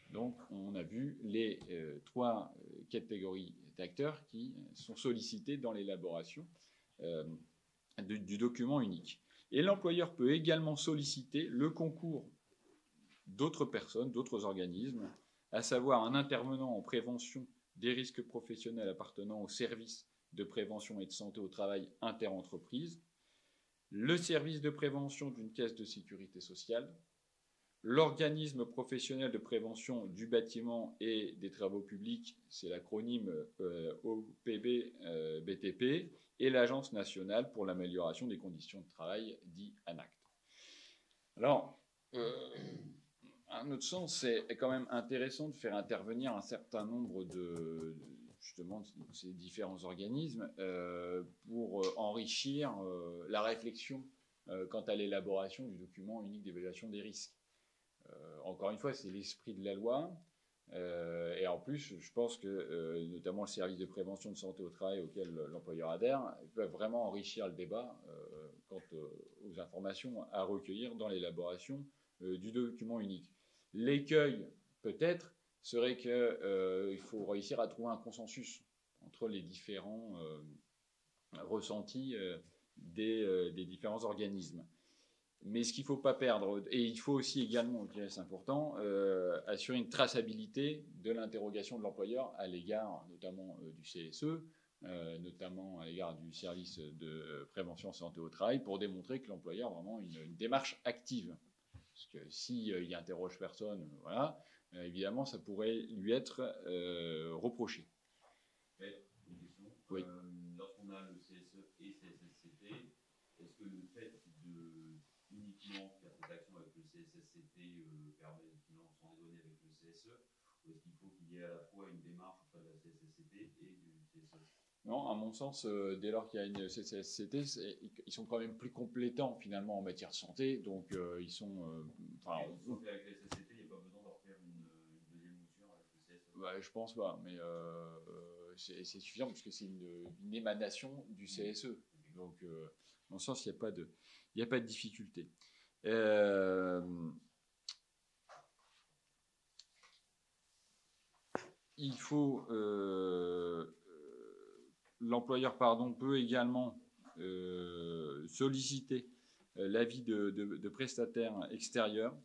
Donc, on a vu les 3 catégories d'acteurs qui sont sollicités dans l'élaboration du document unique. Et l'employeur peut également solliciter le concours d'autres personnes, d'autres organismes, à savoir un intervenant en prévention des risques professionnels appartenant au service de prévention et de santé au travail interentreprise, le service de prévention d'une caisse de sécurité sociale, l'organisme professionnel de prévention du bâtiment et des travaux publics, c'est l'acronyme OPB-BTP, et l'Agence nationale pour l'amélioration des conditions de travail, dit ANACT. Alors, à notre sens, c'est quand même intéressant de faire intervenir un certain nombre de justement ces différents organismes pour enrichir la réflexion quant à l'élaboration du document unique d'évaluation des risques. Encore une fois, c'est l'esprit de la loi. Et en plus, je pense que notamment le service de prévention de santé au travail auquel l'employeur adhère peut vraiment enrichir le débat quant aux informations à recueillir dans l'élaboration du document unique. L'écueil, peut-être, serait qu'il faut réussir à trouver un consensus entre les différents ressentis des différents organismes. Mais ce qu'il ne faut pas perdre, et il faut aussi également, je dirais c'est important, assurer une traçabilité de l'interrogation de l'employeur à l'égard notamment du CSE, notamment à l'égard du service de prévention santé au travail, pour démontrer que l'employeur a vraiment une démarche active. Parce que s'il interroge personne, voilà, évidemment, ça pourrait lui être reproché. Une question. Oui. Lorsqu'on a le CSE et CSSCT, est-ce que le fait de uniquement faire cette action avec le CSSCT permet de s'en raisonner avec le CSE, ou est-ce qu'il faut qu'il y ait à la fois une démarche auprès de la CSSCT et du CSE? Non, à mon sens, dès lors qu'il y a une CSSCT, ils sont quand même plus complétants finalement en matière de santé, donc ils sont. Sauf qu'avec la CSSCT, il n'y a pas besoin de refaire une deuxième mouture avec le CSE. Bah, je pense pas, mais c'est suffisant parce que c'est une émanation du CSE. Donc, à mon sens, il n'y a pas de difficulté. Il faut. L'employeur peut également solliciter l'avis de prestataires extérieurs,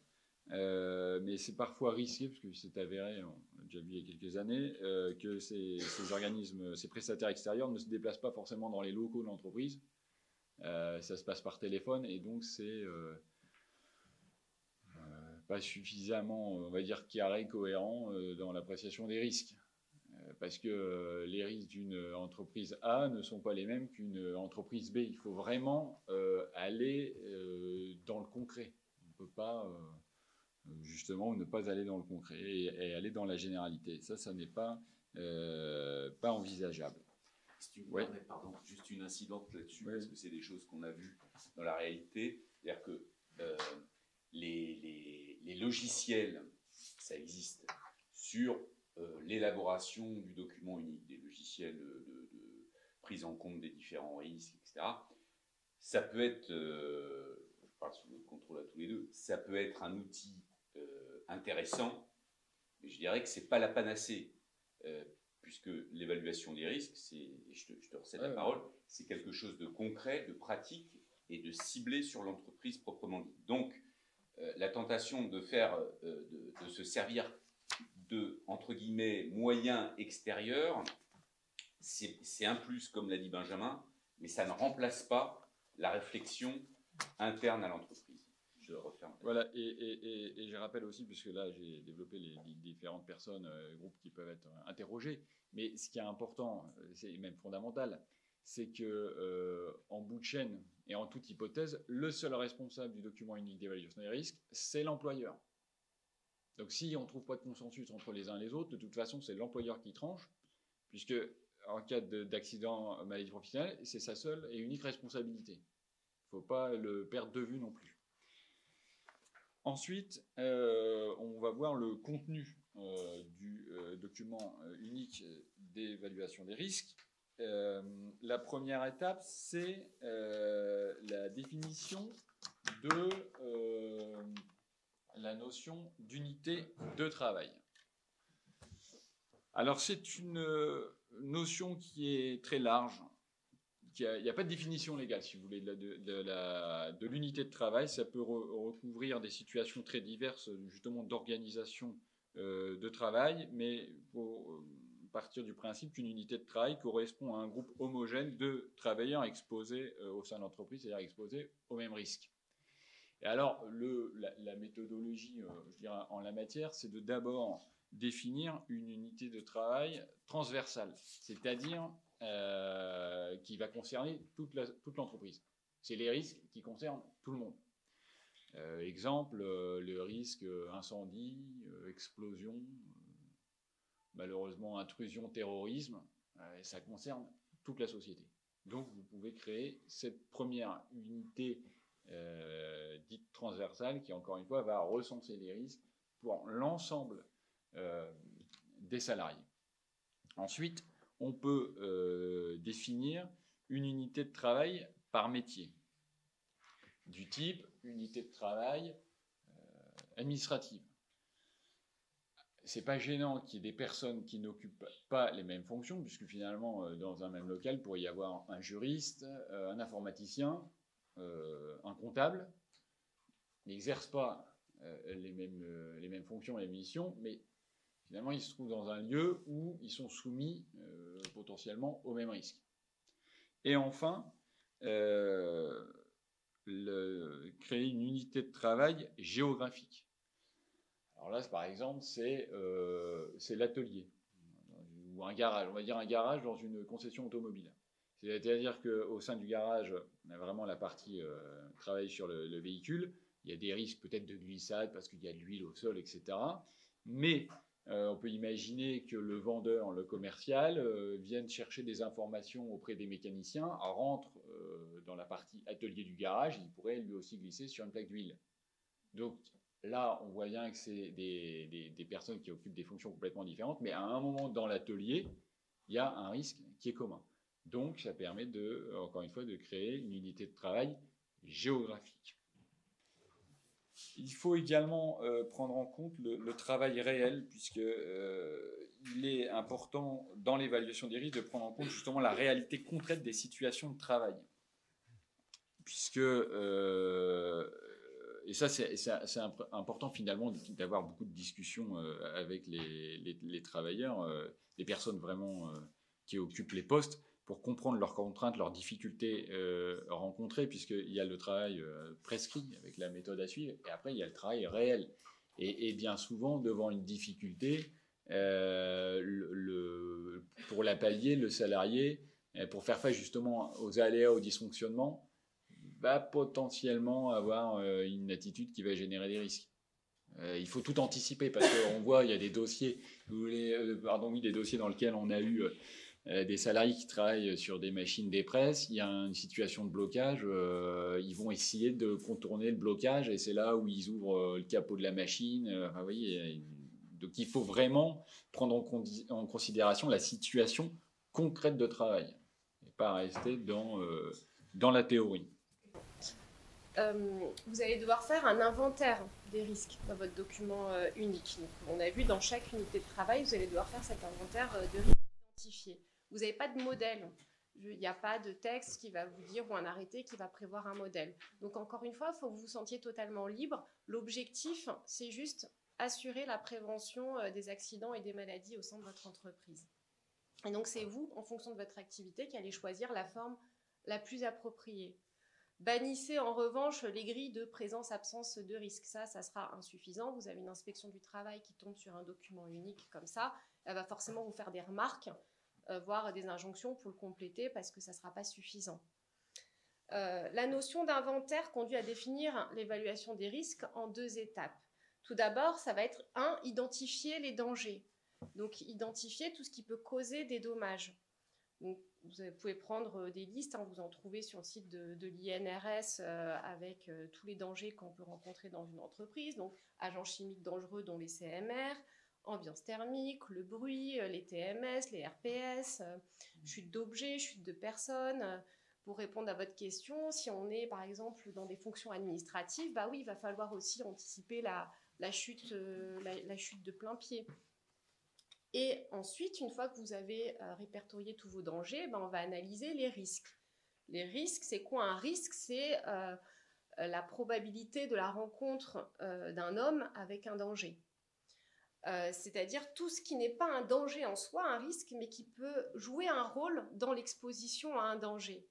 mais c'est parfois risqué, parce que c'est avéré, on a déjà vu il y a quelques années, que ces organismes, ces prestataires extérieurs ne se déplacent pas forcément dans les locaux de l'entreprise. Ça se passe par téléphone, et donc c'est pas suffisamment, on va dire, carré, cohérent dans l'appréciation des risques. Parce que les risques d'une entreprise A ne sont pas les mêmes qu'une entreprise B. Il faut vraiment aller dans le concret. On ne peut pas, justement, ne pas aller dans le concret et aller dans la généralité. Ça n'est pas envisageable. Si tu me permets, pardon, juste une incidente là-dessus, parce que c'est des choses qu'on a vues dans la réalité. C'est-à-dire que les logiciels, ça existe sur l'élaboration du document unique, des logiciels de prise en compte des différents risques, etc. Ça peut être, je parle sous votre contrôle à tous les deux, ça peut être un outil intéressant, mais je dirais que ce n'est pas la panacée, puisque l'évaluation des risques, je te recède la parole, c'est quelque chose de concret, de pratique et de ciblé sur l'entreprise proprement dit. Donc, la tentation de se servir de, entre guillemets, moyens extérieurs, c'est un plus, comme l'a dit Benjamin, mais ça ne remplace pas la réflexion interne à l'entreprise. Je referme. Voilà, et je rappelle aussi, puisque là j'ai développé les différentes personnes, groupes qui peuvent être interrogés, mais ce qui est important, c'est même fondamental, c'est que en bout de chaîne et en toute hypothèse, le seul responsable du document unique d'évaluation des risques, c'est l'employeur. Donc si on ne trouve pas de consensus entre les uns et les autres, de toute façon c'est l'employeur qui tranche, puisque en cas d'accident maladie professionnelle, c'est sa seule et unique responsabilité. Il ne faut pas le perdre de vue non plus. Ensuite, on va voir le contenu du document unique d'évaluation des risques. La première étape, c'est la définition de la notion d'unité de travail. Alors, c'est une notion qui est très large, il n'y a pas de définition légale, si vous voulez, de l'unité de travail. Ça peut recouvrir des situations très diverses, justement, d'organisation de travail, mais il faut partir du principe qu'une unité de travail correspond à un groupe homogène de travailleurs exposés au sein de l'entreprise, c'est-à-dire exposés au même risque. Et alors, la méthodologie, je dirais, en la matière, c'est de d'abord définir une unité de travail transversale, c'est-à-dire qui va concerner toute l'entreprise. C'est les risques qui concernent tout le monde. Exemple, le risque incendie, explosion, malheureusement intrusion, terrorisme, ça concerne toute la société. Donc vous pouvez créer cette première unité dite transversale qui, encore une fois, va recenser les risques pour l'ensemble des salariés. Ensuite, on peut définir une unité de travail par métier, du type unité de travail administrative. C'est pas gênant qu'il y ait des personnes qui n'occupent pas les mêmes fonctions, puisque finalement, dans un même local, il pourrait y avoir un juriste, un informaticien, un comptable, n'exercent pas les mêmes fonctions et les mêmes missions, mais finalement, ils se trouvent dans un lieu où ils sont soumis potentiellement au même risque. Et enfin, créer une unité de travail géographique. Alors là, par exemple, c'est l'atelier ou un garage. On va dire un garage dans une concession automobile. C'est-à-dire qu'au sein du garage, on a vraiment la partie travail sur le véhicule. Il y a des risques peut-être de glissade parce qu'il y a de l'huile au sol, etc. Mais on peut imaginer que le vendeur, le commercial, vienne chercher des informations auprès des mécaniciens, rentre dans la partie atelier du garage, il pourrait lui aussi glisser sur une plaque d'huile. Donc là, on voit bien que c'est des personnes qui occupent des fonctions complètement différentes, mais à un moment dans l'atelier, il y a un risque qui est commun. Donc ça permet encore une fois, de créer une unité de travail géographique. Il faut également prendre en compte le travail réel, puisque il est important dans l'évaluation des risques de prendre en compte justement la réalité concrète des situations de travail. Puisque, et ça c'est important finalement d'avoir beaucoup de discussions avec les travailleurs, les personnes vraiment qui occupent les postes, pour comprendre leurs contraintes, leurs difficultés rencontrées, puisqu'il y a le travail prescrit avec la méthode à suivre, et après il y a le travail réel. Et bien souvent, devant une difficulté, pour la pallier, le salarié, pour faire face justement aux aléas, aux dysfonctionnements, va potentiellement avoir une attitude qui va générer des risques. Il faut tout anticiper, parce qu'on voit, il y a des dossiers, des dossiers dans lesquels on a eu des salariés qui travaillent sur des machines des presses, il y a une situation de blocage, ils vont essayer de contourner le blocage, et c'est là où ils ouvrent le capot de la machine. Vous voyez, donc il faut vraiment prendre en considération la situation concrète de travail, et pas rester dans la théorie. Vous allez devoir faire un inventaire des risques dans votre document unique. Donc, on a vu dans chaque unité de travail, vous allez devoir faire cet inventaire de risques identifiés. Vous n'avez pas de modèle. Il n'y a pas de texte qui va vous dire, ou un arrêté qui va prévoir un modèle. Donc encore une fois, il faut que vous vous sentiez totalement libre. L'objectif, c'est juste assurer la prévention des accidents et des maladies au sein de votre entreprise. Et donc c'est vous, en fonction de votre activité, qui allez choisir la forme la plus appropriée. Bannissez en revanche les grilles de présence-absence de risque. Ça sera insuffisant. Vous avez une inspection du travail qui tombe sur un document unique comme ça. Elle va forcément vous faire des remarques, voire des injonctions pour le compléter, parce que ça ne sera pas suffisant. La notion d'inventaire conduit à définir l'évaluation des risques en 2 étapes. Tout d'abord, ça va être identifier les dangers. Donc, identifier tout ce qui peut causer des dommages. Donc, vous pouvez prendre des listes, vous en trouvez sur le site de l'INRS avec tous les dangers qu'on peut rencontrer dans une entreprise. Donc, agents chimiques dangereux dont les CMR, ambiance thermique, le bruit, les TMS, les RPS, chute d'objets, chute de personnes. Pour répondre à votre question, si on est par exemple dans des fonctions administratives, bah oui, il va falloir aussi anticiper la chute de plein pied. Et ensuite, une fois que vous avez répertorié tous vos dangers, on va analyser les risques. Les risques, c'est quoi un risque? C'est la probabilité de la rencontre d'un homme avec un danger. C'est-à-dire tout ce qui n'est pas un danger en soi, un risque, mais qui peut jouer un rôle dans l'exposition à un danger.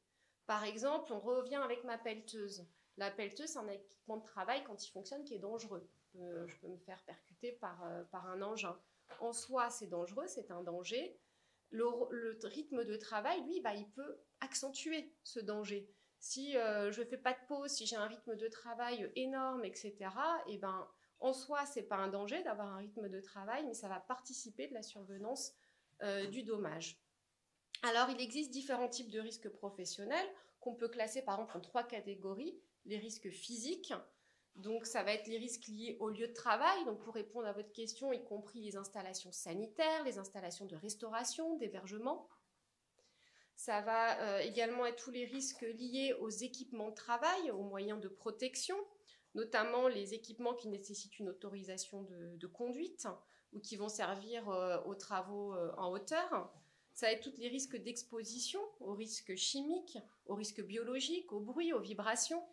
Par exemple, on revient avec ma pelleteuse. La pelleteuse, c'est un équipement de travail, quand il fonctionne, qui est dangereux. Je peux me faire percuter par un engin. En soi, c'est dangereux, c'est un danger. Le rythme de travail, lui, il peut accentuer ce danger. Si je ne fais pas de pause, si j'ai un rythme de travail énorme, etc., en soi, ce n'est pas un danger d'avoir un rythme de travail, mais ça va participer de la survenance du dommage. Alors, il existe différents types de risques professionnels qu'on peut classer par exemple en 3 catégories. Les risques physiques, donc ça va être les risques liés au lieu de travail, donc pour répondre à votre question, y compris les installations sanitaires, les installations de restauration, d'hébergement. Ça va également être tous les risques liés aux équipements de travail, aux moyens de protection, notamment les équipements qui nécessitent une autorisation de conduite ou qui vont servir aux travaux en hauteur. Ça va être tous les risques d'exposition, aux risques chimiques, aux risques biologiques, au bruit, aux vibrations.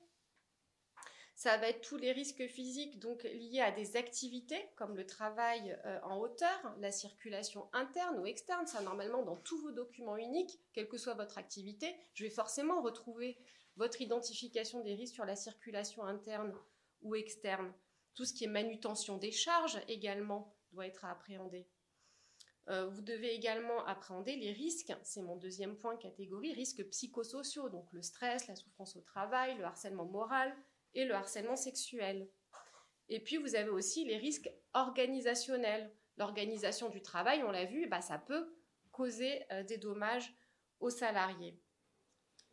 Ça va être tous les risques physiques donc liés à des activités comme le travail en hauteur, la circulation interne ou externe. Ça, normalement, dans tous vos documents uniques, quelle que soit votre activité, je vais forcément retrouver votre identification des risques sur la circulation interne ou externe. Tout ce qui est manutention des charges également doit être à appréhender. Vous devez également appréhender les risques, c'est mon deuxième point catégorie, risques psychosociaux, donc le stress, la souffrance au travail, le harcèlement moral et le harcèlement sexuel. Et puis vous avez aussi les risques organisationnels. L'organisation du travail, on l'a vu, ça peut causer des dommages aux salariés.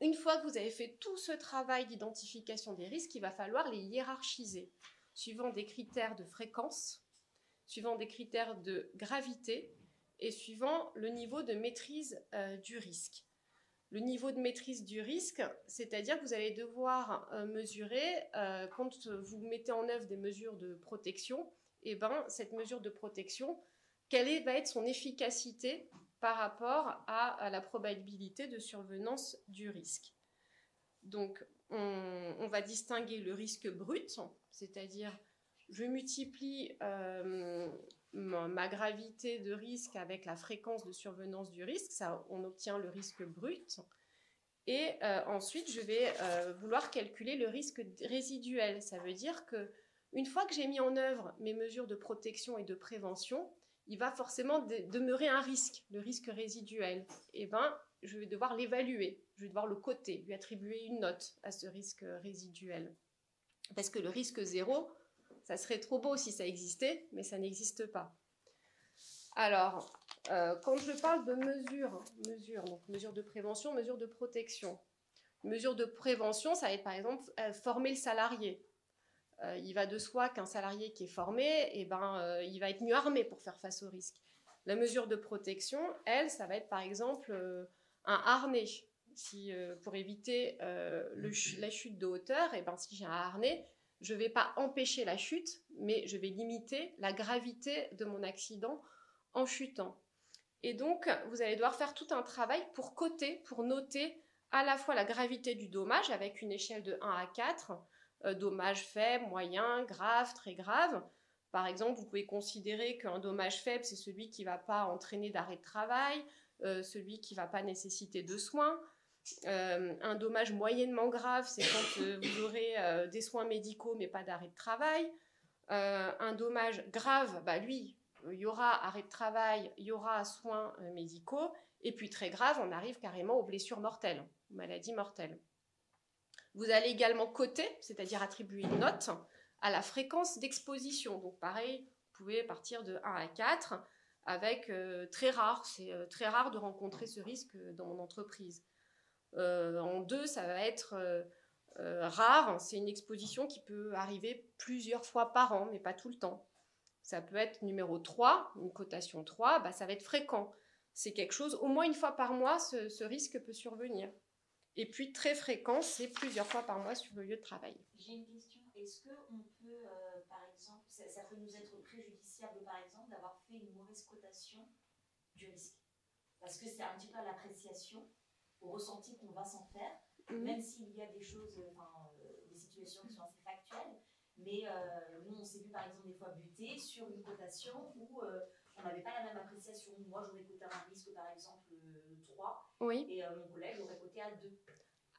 Une fois que vous avez fait tout ce travail d'identification des risques, il va falloir les hiérarchiser, suivant des critères de fréquence, suivant des critères de gravité et suivant le niveau de maîtrise du risque. Le niveau de maîtrise du risque, c'est-à-dire que vous allez devoir mesurer, quand vous mettez en œuvre des mesures de protection, cette mesure de protection, quelle va être son efficacité par rapport à la probabilité de survenance du risque. Donc, on va distinguer le risque brut, c'est-à-dire je multiplie ma gravité de risque avec la fréquence de survenance du risque, ça, on obtient le risque brut. Et ensuite, je vais vouloir calculer le risque résiduel. Ça veut dire qu'une fois que j'ai mis en œuvre mes mesures de protection et de prévention, il va forcément demeurer un risque, le risque résiduel. Je vais devoir l'évaluer, je vais devoir le coter, lui attribuer une note à ce risque résiduel. Parce que le risque zéro, ça serait trop beau si ça existait, mais ça n'existe pas. Alors, quand je parle de donc mesures de prévention, mesures de protection. Mesures de prévention, ça va être par exemple former le salarié. Il va de soi qu'un salarié qui est formé, il va être mieux armé pour faire face au risque. La mesure de protection, elle, ça va être par exemple un harnais. Pour éviter la chute de hauteur, si j'ai un harnais, je ne vais pas empêcher la chute, mais je vais limiter la gravité de mon accident en chutant. Et donc, vous allez devoir faire tout un travail pour coter, pour noter à la fois la gravité du dommage avec une échelle de 1 à 4, dommage faible, moyen, grave, très grave. Par exemple, vous pouvez considérer qu'un dommage faible, c'est celui qui ne va pas entraîner d'arrêt de travail, celui qui ne va pas nécessiter de soins. Un dommage moyennement grave, c'est quand vous aurez des soins médicaux mais pas d'arrêt de travail. Un dommage grave, lui, il y aura arrêt de travail, il y aura soins médicaux. Et puis très grave, on arrive carrément aux blessures mortelles, aux maladies mortelles. Vous allez également coter, c'est-à-dire attribuer une note à la fréquence d'exposition. Donc pareil, vous pouvez partir de 1 à 4 avec très rare. C'est très rare de rencontrer ce risque dans mon entreprise. En 2, ça va être rare. C'est une exposition qui peut arriver plusieurs fois par an, mais pas tout le temps. Ça peut être numéro 3, une cotation 3, ça va être fréquent. C'est quelque chose, au moins une fois par mois, ce risque peut survenir. Et puis très fréquent, c'est plusieurs fois par mois sur le lieu de travail. J'ai une question. Est-ce qu'on peut, par exemple, ça peut nous être préjudiciable, par exemple, d'avoir fait une mauvaise cotation du risque? Parce que c'est un petit peu à l'appréciation, au ressenti qu'on va s'en faire. même s'il y a des choses, des situations qui sont assez factuelles. Mais nous, on s'est vu par exemple des fois buter sur une cotation où on n'avait pas la même appréciation. Moi, j'aurais coté un risque par exemple 3 Oui. et mon collègue aurait coté à 2.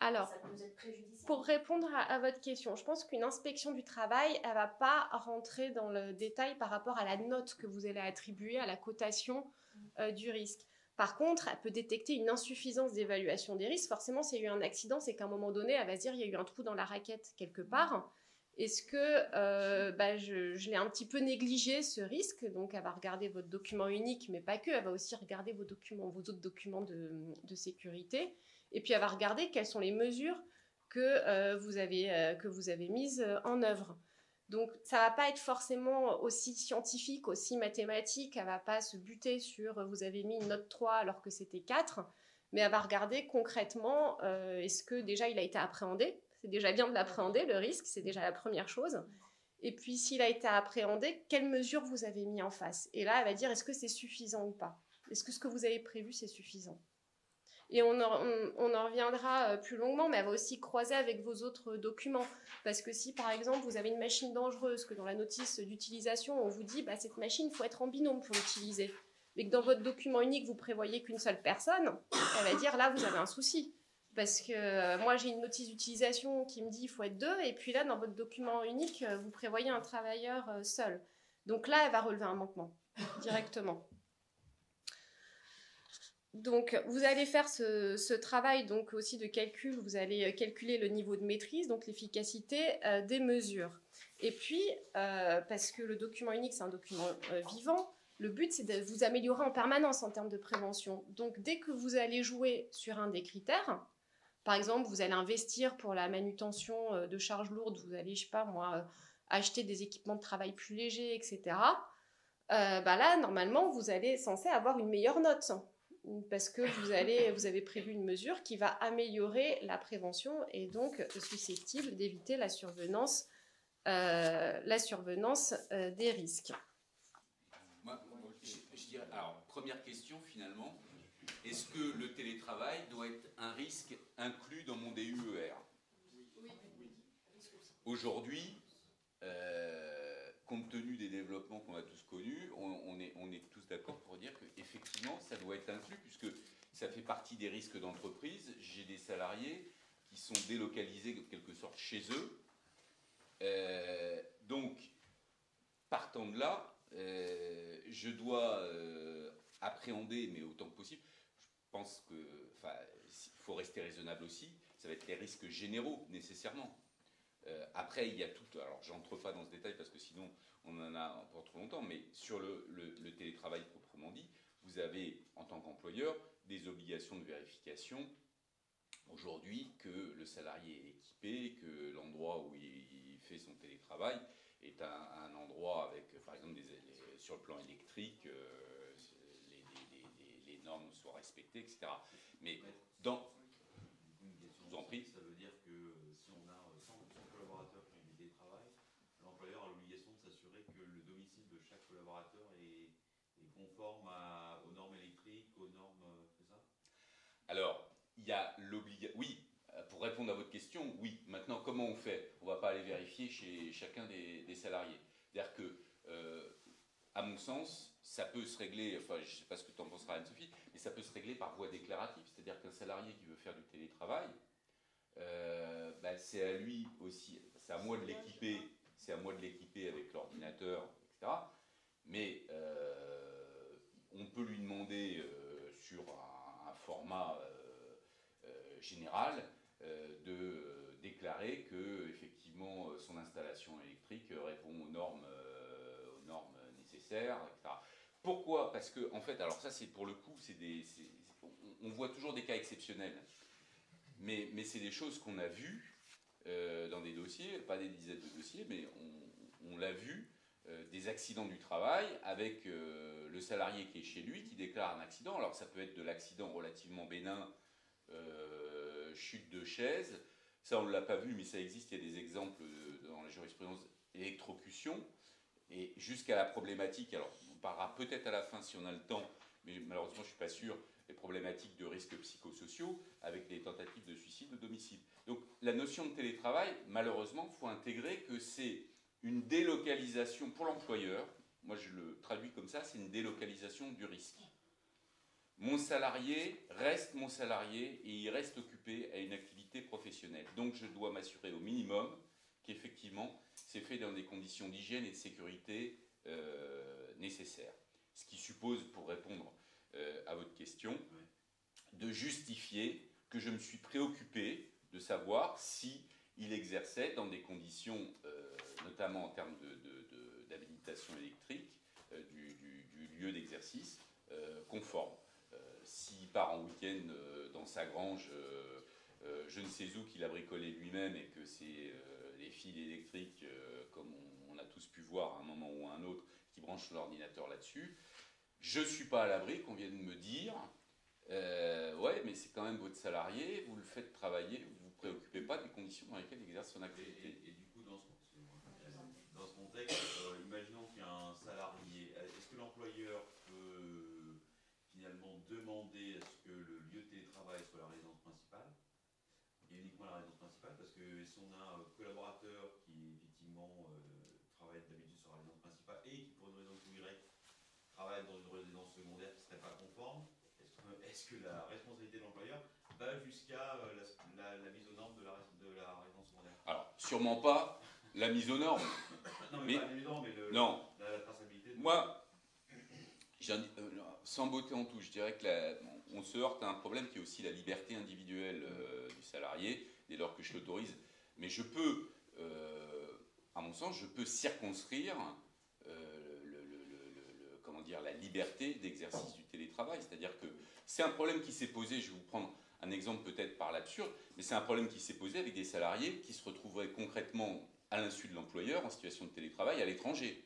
Alors, ça peut nous être préjudiciable. Pour répondre à votre question, je pense qu'une inspection du travail, elle ne va pas rentrer dans le détail par rapport à la note que vous allez attribuer à la cotation du risque. Par contre, elle peut détecter une insuffisance d'évaluation des risques. Forcément, s'il y a eu un accident, c'est qu'à un moment donné, elle va se dire il y a eu un trou dans la raquette quelque part. Est-ce que je l'ai un petit peu négligé, ce risque? Donc, elle va regarder votre document unique, mais pas que. Elle va aussi regarder vos autres documents de sécurité. Et puis, elle va regarder quelles sont les mesures que vous avez mises en œuvre. Donc, ça ne va pas être forcément aussi scientifique, aussi mathématique. Elle ne va pas se buter sur vous avez mis une note 3 alors que c'était 4. Mais elle va regarder concrètement, est-ce que déjà il a été appréhendé? C'est déjà bien de l'appréhender, le risque, c'est déjà la première chose. Et puis, s'il a été appréhendé, quelles mesures vous avez mis en face? Et là, elle va dire, est-ce que c'est suffisant ou pas? Est-ce que ce que vous avez prévu, c'est suffisant? Et on en reviendra plus longuement, mais elle va aussi croiser avec vos autres documents. Parce que si, par exemple, vous avez une machine dangereuse, que dans la notice d'utilisation, on vous dit, cette machine, il faut être en binôme pour l'utiliser, mais que dans votre document unique, vous prévoyez qu'une seule personne, elle va dire, là, vous avez un souci. Parce que moi, j'ai une notice d'utilisation qui me dit, il faut être 2, et puis là, dans votre document unique, vous prévoyez un travailleur seul. Donc là, elle va relever un manquement, directement. Donc, vous allez faire ce travail donc aussi de calcul, vous allez calculer le niveau de maîtrise, donc l'efficacité des mesures. Et puis, parce que le document unique, c'est un document vivant, le but, c'est de vous améliorer en permanence en termes de prévention. Donc, dès que vous allez jouer sur un des critères, par exemple, vous allez investir pour la manutention de charges lourdes, vous allez, je sais pas moi, acheter des équipements de travail plus légers, etc. Là, normalement, vous allez censé avoir une meilleure note. Parce que vous avez prévu une mesure qui va améliorer la prévention et donc susceptible d'éviter la survenance des risques. Moi, je dirais, alors, première question finalement, est-ce que le télétravail doit être un risque inclus dans mon DUER? Oui. Aujourd'hui, compte tenu des développements qu'on a tous connus, on est tous d'accord pour dire qu'effectivement, ça doit être inclus, puisque ça fait partie des risques d'entreprise. J'ai des salariés qui sont délocalisés en quelque sorte chez eux. Donc, partant de là, je dois appréhender, mais autant que possible, je pense qu'il faut rester raisonnable aussi, ça va être les risques généraux, nécessairement. Après, il y a tout. Alors, j'entre pas dans ce détail parce que sinon, on en a pour trop longtemps. Mais sur le télétravail proprement dit, vous avez, en tant qu'employeur, des obligations de vérification. Aujourd'hui, que le salarié est équipé, que l'endroit où il fait son télétravail est un endroit avec, par exemple, sur le plan électrique, les normes soient respectées, etc. Mais dans... Je vous en prie. Ça veut dire que si on a 100 collaborateurs qui ont du télétravail, l'employeur a l'obligation de s'assurer que le domicile de chaque collaborateur est conforme aux normes électriques, aux normes... c'est ça? Alors, il y a l'obligation... Oui, pour répondre à votre question, oui. Maintenant, comment on fait? On ne va pas aller vérifier chez chacun des salariés. C'est-à-dire que, à mon sens, ça peut se régler, enfin, je ne sais pas ce que tu en penseras, Anne-Sophie, mais ça peut se régler par voie déclarative. C'est-à-dire qu'un salarié qui veut faire du télétravail, c'est à lui aussi, c'est à moi de l'équiper avec l'ordinateur, etc. Mais on peut lui demander sur un format général de déclarer que effectivement son installation électrique répond aux normes nécessaires, etc. Pourquoi? Parce que en fait, alors ça c'est pour le coup, on voit toujours des cas exceptionnels. Mais c'est des choses qu'on a vues dans des dossiers, pas des dizaines de dossiers, mais on l'a vu, des accidents du travail avec le salarié qui est chez lui, qui déclare un accident. Alors ça peut être de l'accident relativement bénin, chute de chaise, ça on ne l'a pas vu, mais ça existe, il y a des exemples dans la jurisprudence, électrocution, et jusqu'à la problématique, alors on parlera peut-être à la fin si on a le temps, mais malheureusement je ne suis pas sûr, les problématiques de risques psychosociaux avec des tentatives de suicide au domicile. Donc la notion de télétravail, malheureusement, il faut intégrer que c'est une délocalisation pour l'employeur, moi je le traduis comme ça, c'est une délocalisation du risque. Mon salarié reste mon salarié et il reste occupé à une activité professionnelle. Donc je dois m'assurer au minimum qu'effectivement c'est fait dans des conditions d'hygiène et de sécurité nécessaires. Ce qui suppose, pour répondre à votre question, de justifier que je me suis préoccupé de savoir si il exerçait dans des conditions, notamment en termes d'habilitation électrique, du lieu d'exercice conforme. S'il part en week-end dans sa grange, je ne sais où, qu'il a bricolé lui-même et que c'est les fils électriques, comme on a tous pu voir à un moment ou à un autre, qui branchent l'ordinateur là-dessus, je ne suis pas à l'abri qu'on vienne me dire ouais, mais c'est quand même votre salarié, vous le faites travailler, vous ne vous préoccupez pas des conditions dans lesquelles il exerce son activité. Et du coup, dans ce contexte, imaginons qu'il y a un salarié, est-ce que l'employeur peut finalement demander à ce que le lieu de télétravail soit la résidence principale, et uniquement la résidence principale, parce que si on a un collaborateur qui effectivement travaille d'habitude sur la résidence principale et qui pour une raison ou Y travaille dans une résidence secondaire qui ne serait pas conforme, est-ce que la responsabilité de l'employeur va jusqu'à la mise aux normes de la résidence secondaire? Alors, sûrement pas la mise aux normes. Non, mais pas la mise aux normes, mais la traçabilité. Moi, sans beauté en touche, je dirais que on se heurte à un problème qui est aussi la liberté individuelle du salarié, dès lors que je l'autorise. Mais je peux, à mon sens, je peux circonscrire comment dire, la liberté d'exercice du télétravail. C'est-à-dire que c'est un problème qui s'est posé, je vais vous prendre un exemple peut-être par l'absurde, mais c'est un problème qui s'est posé avec des salariés qui se retrouveraient concrètement à l'insu de l'employeur en situation de télétravail à l'étranger.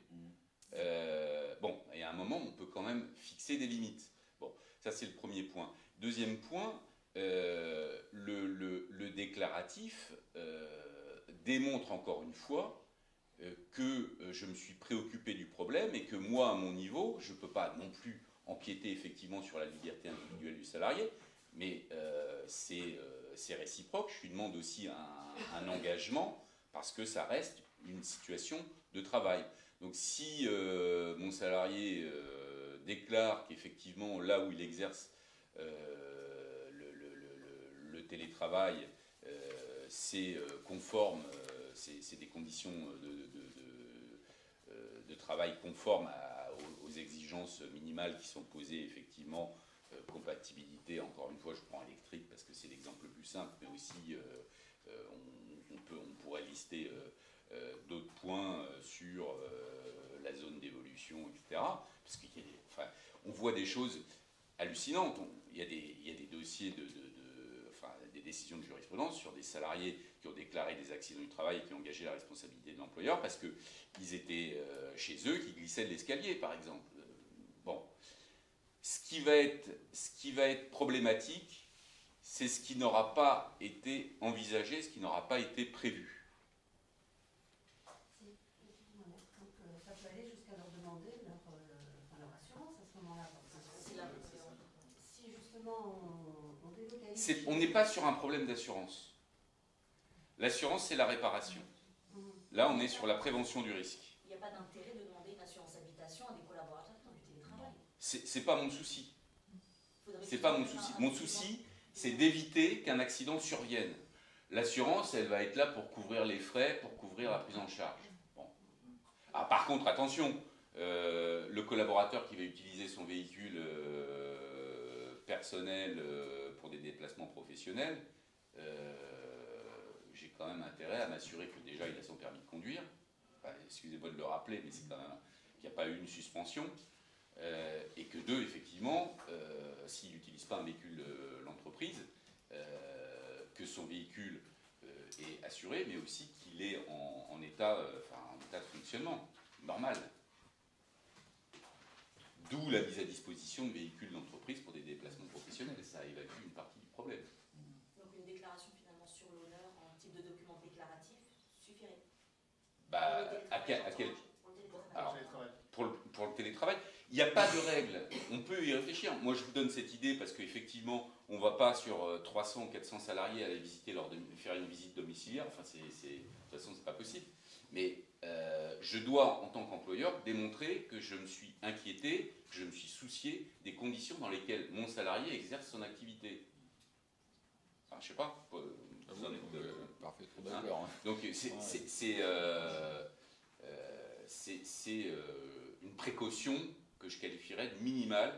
Bon, et à un moment, on peut quand même fixer des limites. Bon, ça c'est le premier point. Deuxième point, le déclaratif démontre encore une fois que je me suis préoccupé du problème et que moi, à mon niveau, je ne peux pas non plus empiéter effectivement sur la liberté individuelle du salarié, mais c'est réciproque. Je lui demande aussi un engagement parce que ça reste une situation de travail. Donc si mon salarié déclare qu'effectivement là où il exerce le télétravail, c'est conforme, c'est des conditions de travail conformes aux exigences minimales qui sont posées effectivement, compatibilité, encore une fois je prends électrique parce que c'est l'exemple le plus simple, mais aussi on pourrait lister d'autres points sur la zone d'évolution, etc. Parce qu'on voit des choses hallucinantes. Il y a des dossiers des décisions de jurisprudence sur des salariés qui ont déclaré des accidents du travail et qui ont engagé la responsabilité de l'employeur parce qu'ils étaient chez eux, qui glissaient de l'escalier, par exemple. Bon. Ce qui va être problématique, c'est ce qui n'aura pas été envisagé, ce qui n'aura pas été prévu. Donc ça peut aller jusqu'à leur demander leur assurance à ce moment-là. Si justement on délocalise... On n'est pas sur un problème d'assurance. L'assurance, c'est la réparation. Là, on est sur la prévention du risque. Il n'y a pas d'intérêt de demander une assurance habitation à des collaborateurs qui ont du télétravail. C'est pas mon souci. C'est pas mon souci. Mon souci, c'est d'éviter qu'un accident survienne. L'assurance, elle va être là pour couvrir les frais, pour couvrir la prise en charge. Bon. Ah, par contre, attention, le collaborateur qui va utiliser son véhicule personnel pour des déplacements professionnels, j'ai quand même intérêt à m'assurer que déjà il a son permis de conduire. Enfin, excusez-moi de le rappeler, mais c'est quand même qu'il n'y a pas eu une suspension. Et que deux, effectivement, s'il n'utilise pas un véhicule de l'entreprise, que son véhicule est assuré, mais aussi qu'il est en état de fonctionnement normal. D'où la mise à disposition de véhicules d'entreprise pour des déplacements professionnels. Ça évacue une partie du problème. Donc une déclaration finalement sur l'honneur en type de document déclaratif suffirait. Alors, pour le télétravail, il y a pas de règle. On peut y réfléchir. Moi, je vous donne cette idée parce qu'effectivement, on ne va pas sur 300 ou 400 salariés aller visiter faire une visite domiciliaire. Enfin, de toute façon, c'est pas possible. Mais je dois, en tant qu'employeur, démontrer que je me suis inquiété, que je me suis soucié des conditions dans lesquelles mon salarié exerce son activité. Enfin, je sais pas. Vous en êtes, parfait, trop d'accord. Donc, c'est une précaution que je qualifierais de minimale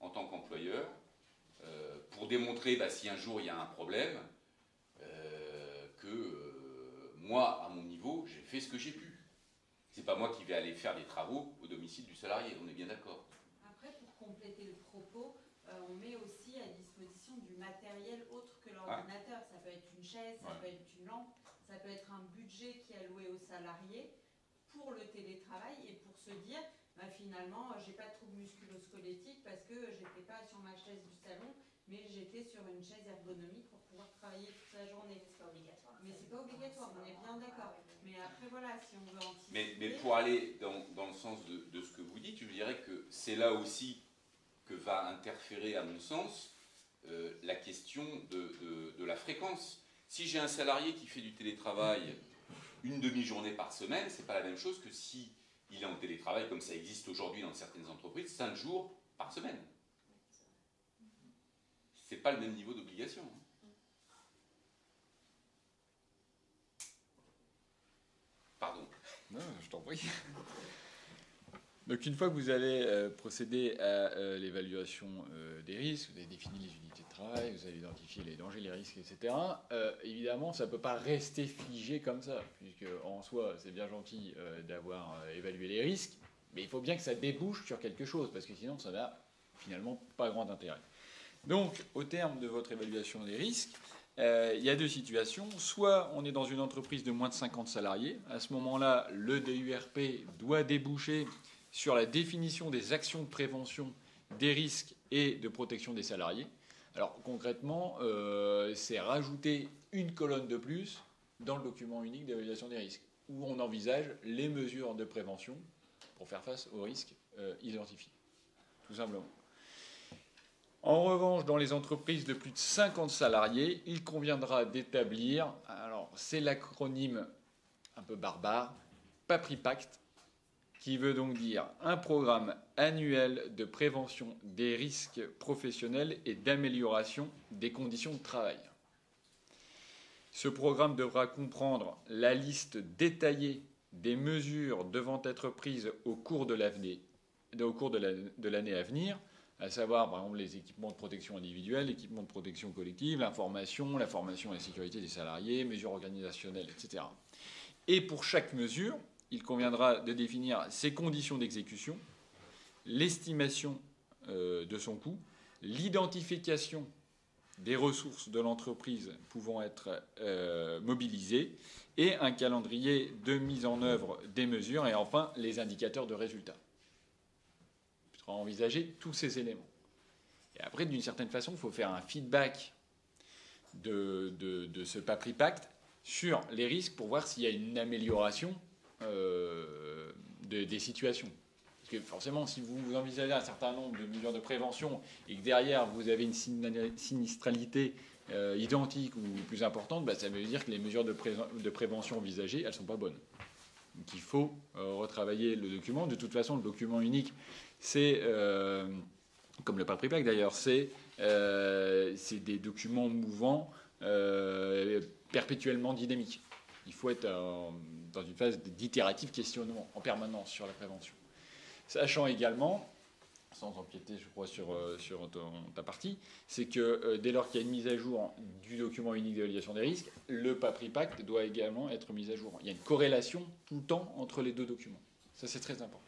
en tant qu'employeur pour démontrer si un jour il y a un problème que moi, à mon niveau, j'ai fait ce que j'ai pu. C'est pas moi qui vais aller faire des travaux au domicile du salarié, on est bien d'accord. Après, pour compléter le propos, on met aussi à disposition du matériel autre que l'ordinateur. Ça peut être une chaise, ça peut être une lampe, ça peut être un budget qui est alloué aux salariés pour le télétravail et pour se dire, finalement, j'ai pas de trouble musculo-squelettique parce que j'étais pas sur ma chaise du salon, mais j'étais sur une chaise ergonomique pour pouvoir travailler toute la journée. C'est pas obligatoire. Mais c'est pas obligatoire, on est bien d'accord. Mais après, voilà, si on veut anticiper... Mais pour aller dans le sens de ce que vous dites, je dirais que c'est là aussi que va interférer, à mon sens, la question de la fréquence. Si j'ai un salarié qui fait du télétravail une demi-journée par semaine, c'est pas la même chose que si il est en télétravail, comme ça existe aujourd'hui dans certaines entreprises, 5 jours par semaine. C'est pas le même niveau d'obligation. Pardon. Non, je t'en prie. Donc une fois que vous allez procéder à l'évaluation des risques, vous avez défini les unités de travail, vous avez identifié les dangers, les risques, etc. Évidemment, ça ne peut pas rester figé comme ça, puisque en soi, c'est bien gentil d'avoir évalué les risques, mais il faut bien que ça débouche sur quelque chose, parce que sinon, ça n'a finalement pas grand intérêt. Donc, au terme de votre évaluation des risques, il y a deux situations. Soit on est dans une entreprise de moins de 50 salariés. À ce moment-là, le DURP doit déboucher sur la définition des actions de prévention des risques et de protection des salariés. Alors concrètement, c'est rajouter une colonne de plus dans le document unique d'évaluation des risques, où on envisage les mesures de prévention pour faire face aux risques identifiés, tout simplement. En revanche, dans les entreprises de plus de 50 salariés, il conviendra d'établir, alors c'est l'acronyme un peu barbare, PAPRIPACT, qui veut donc dire un programme annuel de prévention des risques professionnels et d'amélioration des conditions de travail. Ce programme devra comprendre la liste détaillée des mesures devant être prises au cours de l'année à venir, à savoir par exemple les équipements de protection individuelle, l'équipement de protection collective, la formation et la sécurité des salariés, mesures organisationnelles, etc. Et pour chaque mesure, il conviendra de définir ses conditions d'exécution, l'estimation de son coût, l'identification des ressources de l'entreprise pouvant être mobilisées et un calendrier de mise en œuvre des mesures et enfin les indicateurs de résultats. Il faudra envisager tous ces éléments. Et après, d'une certaine façon, il faut faire un feedback de ce PAPRIPACT sur les risques pour voir s'il y a une amélioration des situations. Parce que forcément, si vous envisagez un certain nombre de mesures de prévention et que derrière vous avez une sinistralité identique ou plus importante, ça veut dire que les mesures de prévention envisagées, elles ne sont pas bonnes. Donc il faut retravailler le document. De toute façon, le document unique, c'est, comme le PAPRIPACT d'ailleurs, c'est des documents mouvants, perpétuellement dynamiques. Il faut être dans une phase d'itératif questionnement en permanence sur la prévention. Sachant également, sans empiéter je crois sur ta partie, c'est que dès lors qu'il y a une mise à jour du document unique d'évaluation des risques, le PAPRIPACT doit également être mis à jour. Il y a une corrélation tout le temps entre les deux documents. Ça c'est très important.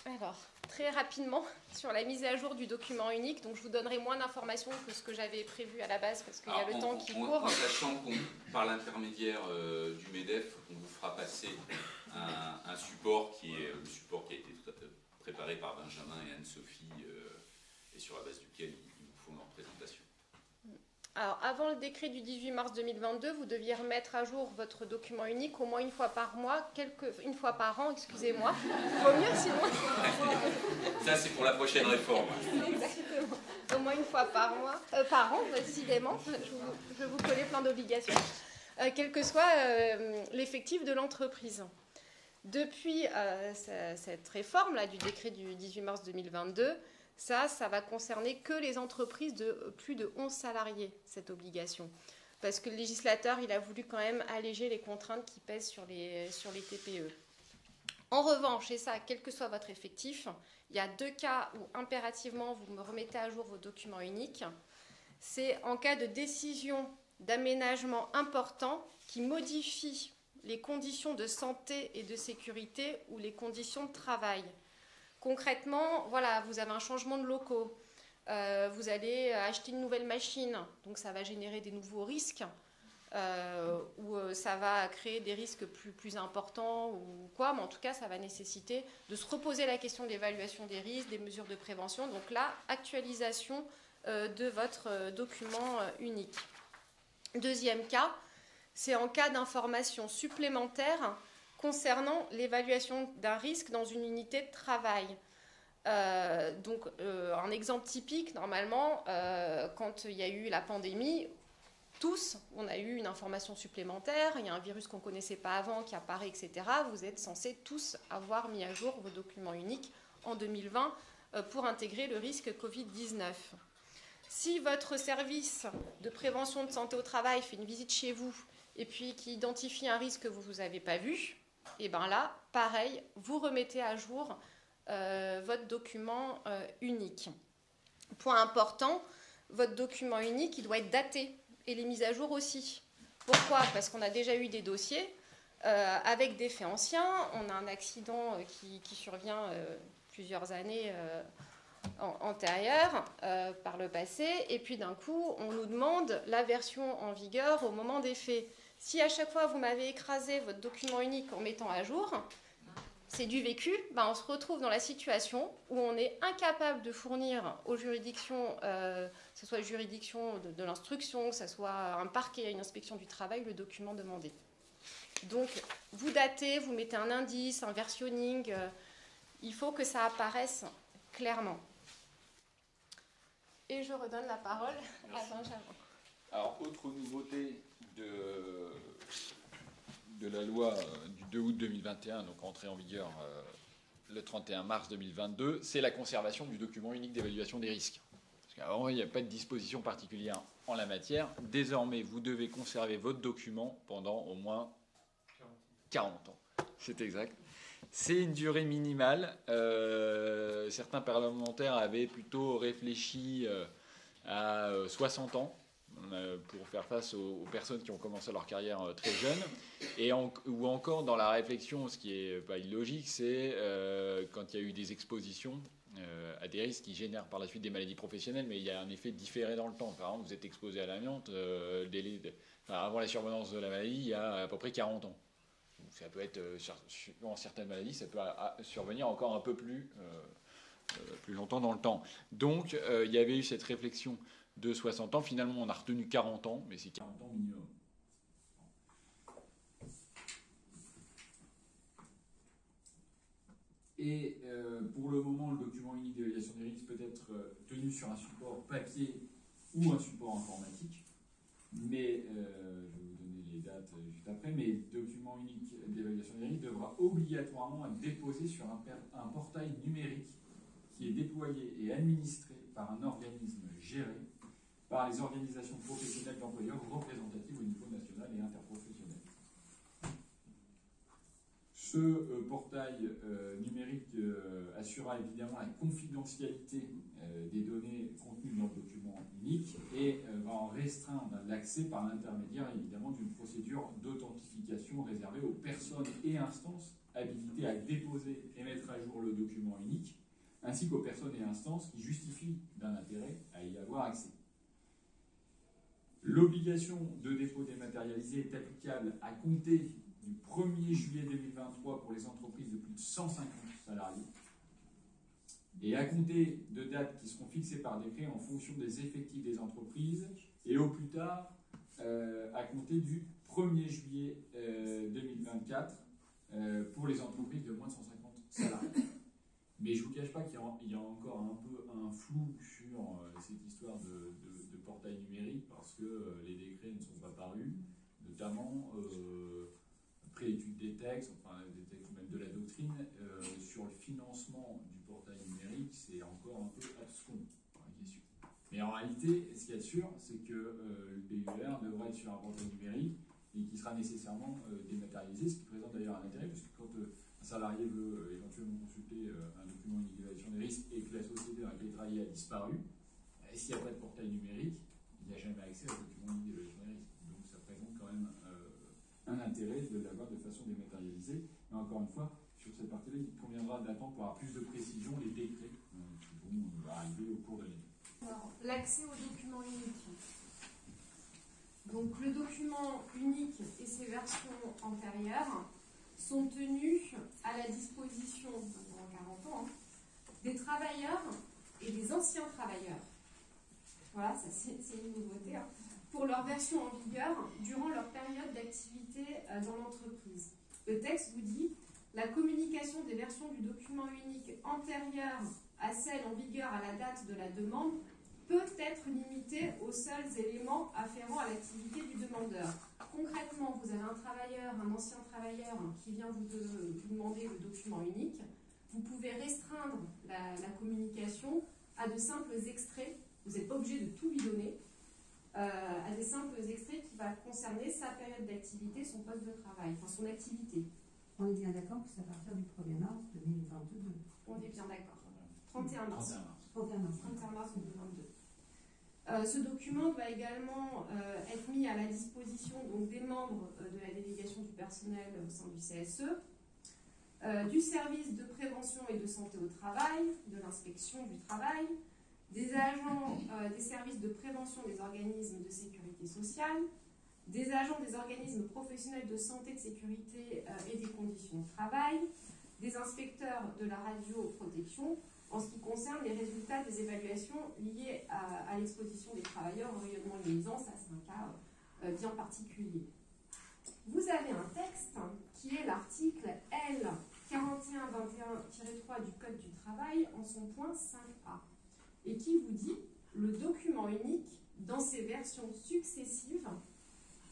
Alors, très rapidement, sur la mise à jour du document unique, donc je vous donnerai moins d'informations que ce que j'avais prévu à la base, parce qu'il y a le temps qui court. En sachant qu'on, par l'intermédiaire du MEDEF, on vous fera passer un support qui est le support qui a été préparé par Benjamin et Anne-Sophie, et sur la base duquel ils vous font leur présentation. Alors, avant le décret du 18 mars 2022, vous deviez remettre à jour votre document unique au moins une fois par mois, une fois par an, excusez-moi. Vaut mieux sinon. Ça, c'est pour la prochaine réforme. Exactement. Au moins une fois par mois, par an, décidément. Je vais vous coller plein d'obligations. Quel que soit l'effectif de l'entreprise. Depuis cette réforme-là du décret du 18 mars 2022, ça va concerner que les entreprises de plus de 11 salariés, cette obligation. Parce que le législateur, il a voulu quand même alléger les contraintes qui pèsent sur les TPE. En revanche, et ça, quel que soit votre effectif, il y a 2 cas où impérativement vous me remettez à jour vos documents uniques. C'est en cas de décision d'aménagement important qui modifie les conditions de santé et de sécurité ou les conditions de travail. Concrètement, voilà, vous avez un changement de locaux, vous allez acheter une nouvelle machine, donc ça va générer des nouveaux risques, ou ça va créer des risques plus importants ou quoi, mais en tout cas, ça va nécessiter de se reposer la question de l'évaluation des risques, des mesures de prévention. Donc là, actualisation de votre document unique. Deuxième cas, c'est en cas d'information supplémentaire concernant l'évaluation d'un risque dans une unité de travail. Un exemple typique, normalement, quand il y a eu la pandémie, tous, on a eu une information supplémentaire, il y a un virus qu'on ne connaissait pas avant qui apparaît, etc. Vous êtes censés tous avoir mis à jour vos documents uniques en 2020 pour intégrer le risque Covid-19. Si votre service de prévention de santé au travail fait une visite chez vous et puis qui identifie un risque que vous n'avez pas vu, et bien là, pareil, vous remettez à jour votre document unique. Point important, votre document unique, il doit être daté et les mises à jour aussi. Pourquoi ? Parce qu'on a déjà eu des dossiers avec des faits anciens. On a un accident qui survient plusieurs années antérieures par le passé. Et puis d'un coup, on nous demande la version en vigueur au moment des faits. Si à chaque fois vous m'avez écrasé votre document unique en mettant à jour, c'est du vécu, on se retrouve dans la situation où on est incapable de fournir aux juridictions, que ce soit juridiction de l'instruction, que ce soit un parquet, une inspection du travail, le document demandé. Donc, vous datez, vous mettez un indice, un versionning, il faut que ça apparaisse clairement. Et je redonne la parole à Benjamin. Alors, autre nouveauté de la loi du 2 août 2021, donc entrée en vigueur le 31 mars 2022, c'est la conservation du document unique d'évaluation des risques. Parce qu'avant, il n'y a pas de disposition particulière en la matière. Désormais, vous devez conserver votre document pendant au moins 40 ans. C'est exact. C'est une durée minimale. Certains parlementaires avaient plutôt réfléchi à 60 ans. Pour faire face aux personnes qui ont commencé leur carrière très jeunes, ou encore dans la réflexion, ce qui n'est pas illogique, c'est quand il y a eu des expositions à des risques qui génèrent par la suite des maladies professionnelles, mais il y a un effet différé dans le temps. Par exemple, vous êtes exposé à l'amiante, avant la survenance de la maladie, il y a à peu près 40 ans. Ça peut être, dans certaines maladies, ça peut survenir encore un peu plus longtemps dans le temps. Donc, il y avait eu cette réflexion de 60 ans. Finalement, on a retenu 40 ans, mais c'est 40 ans minimum. Et pour le moment, le document unique d'évaluation des risques peut être tenu sur un support papier ou un support informatique. Mais, je vais vous donner les dates juste après, mais le document unique d'évaluation des risques devra obligatoirement être déposé sur un portail numérique qui est déployé et administré par un organisme géré par les organisations professionnelles d'employeurs représentatives au niveau national et interprofessionnel. Ce portail numérique assurera évidemment la confidentialité des données contenues dans le document unique et va en restreindre l'accès par l'intermédiaire évidemment d'une procédure d'authentification réservée aux personnes et instances habilitées à déposer et mettre à jour le document unique, ainsi qu'aux personnes et instances qui justifient d'un intérêt à y avoir accès. L'obligation de dépôt dématérialisé est applicable à compter du 1er juillet 2023 pour les entreprises de plus de 150 salariés et à compter de dates qui seront fixées par décret en fonction des effectifs des entreprises, et au plus tard à compter du 1er juillet 2024 pour les entreprises de moins de 150 salariés. Mais je ne vous cache pas qu'il y a encore un peu un flou sur cette histoire de portail numérique parce que les décrets ne sont pas parus, notamment après étude des textes, enfin des textes même de la doctrine, sur le financement du portail numérique, c'est encore un peu abscon dans la question. Mais en réalité, ce qu'il y a de sûr, c'est que le BUR devra être sur un portail numérique et qui sera nécessairement dématérialisé, ce qui présente d'ailleurs un intérêt, parce que quand un salarié veut éventuellement consulter un document unique d'évaluation des risques et que la société dans laquelle il travaillait a disparu, et s'il n'y a pas de portail numérique, il n'y a jamais accès au document unique d'évaluation des risques. Donc ça présente quand même un intérêt de l'avoir de façon dématérialisée. Mais encore une fois, sur cette partie-là, il conviendra d'attendre pour avoir plus de précision les décrets qui vont arriver au cours de l'année. Alors, l'accès au document unique. Donc le document unique et ses versions antérieures sont tenus à la disposition, pendant 40 ans, des travailleurs et des anciens travailleurs. Voilà, ça c'est une nouveauté. Pour leur version en vigueur durant leur période d'activité dans l'entreprise. Le texte vous dit « La communication des versions du document unique antérieures à celle en vigueur à la date de la demande peut être limitée aux seuls éléments afférents à l'activité du demandeur. » Concrètement, vous avez un travailleur, un ancien travailleur qui vient vous demander le document unique. Vous pouvez restreindre la communication à de simples extraits. Vous n'êtes pas obligé de tout lui donner. À des simples extraits qui va concerner sa période d'activité, son poste de travail, enfin son activité. On est bien d'accord que c'est à partir du 1er mars 2022. On est bien d'accord. 31 mars. 31 mars 2022. Ce document doit également être mis à la disposition donc, des membres de la délégation du personnel au sein du CSE, du service de prévention et de santé au travail, de l'inspection du travail, des agents des services de prévention des organismes de sécurité sociale, des agents des organismes professionnels de santé, de sécurité et des conditions de travail, des inspecteurs de la radioprotection, en ce qui concerne les résultats des évaluations liées à l'exposition des travailleurs au rayonnement ionisant. Ça, c'est un cas bien particulier. Vous avez un texte qui est l'article L 4121-3 du Code du travail en son point 5A et qui vous dit le document unique dans ses versions successives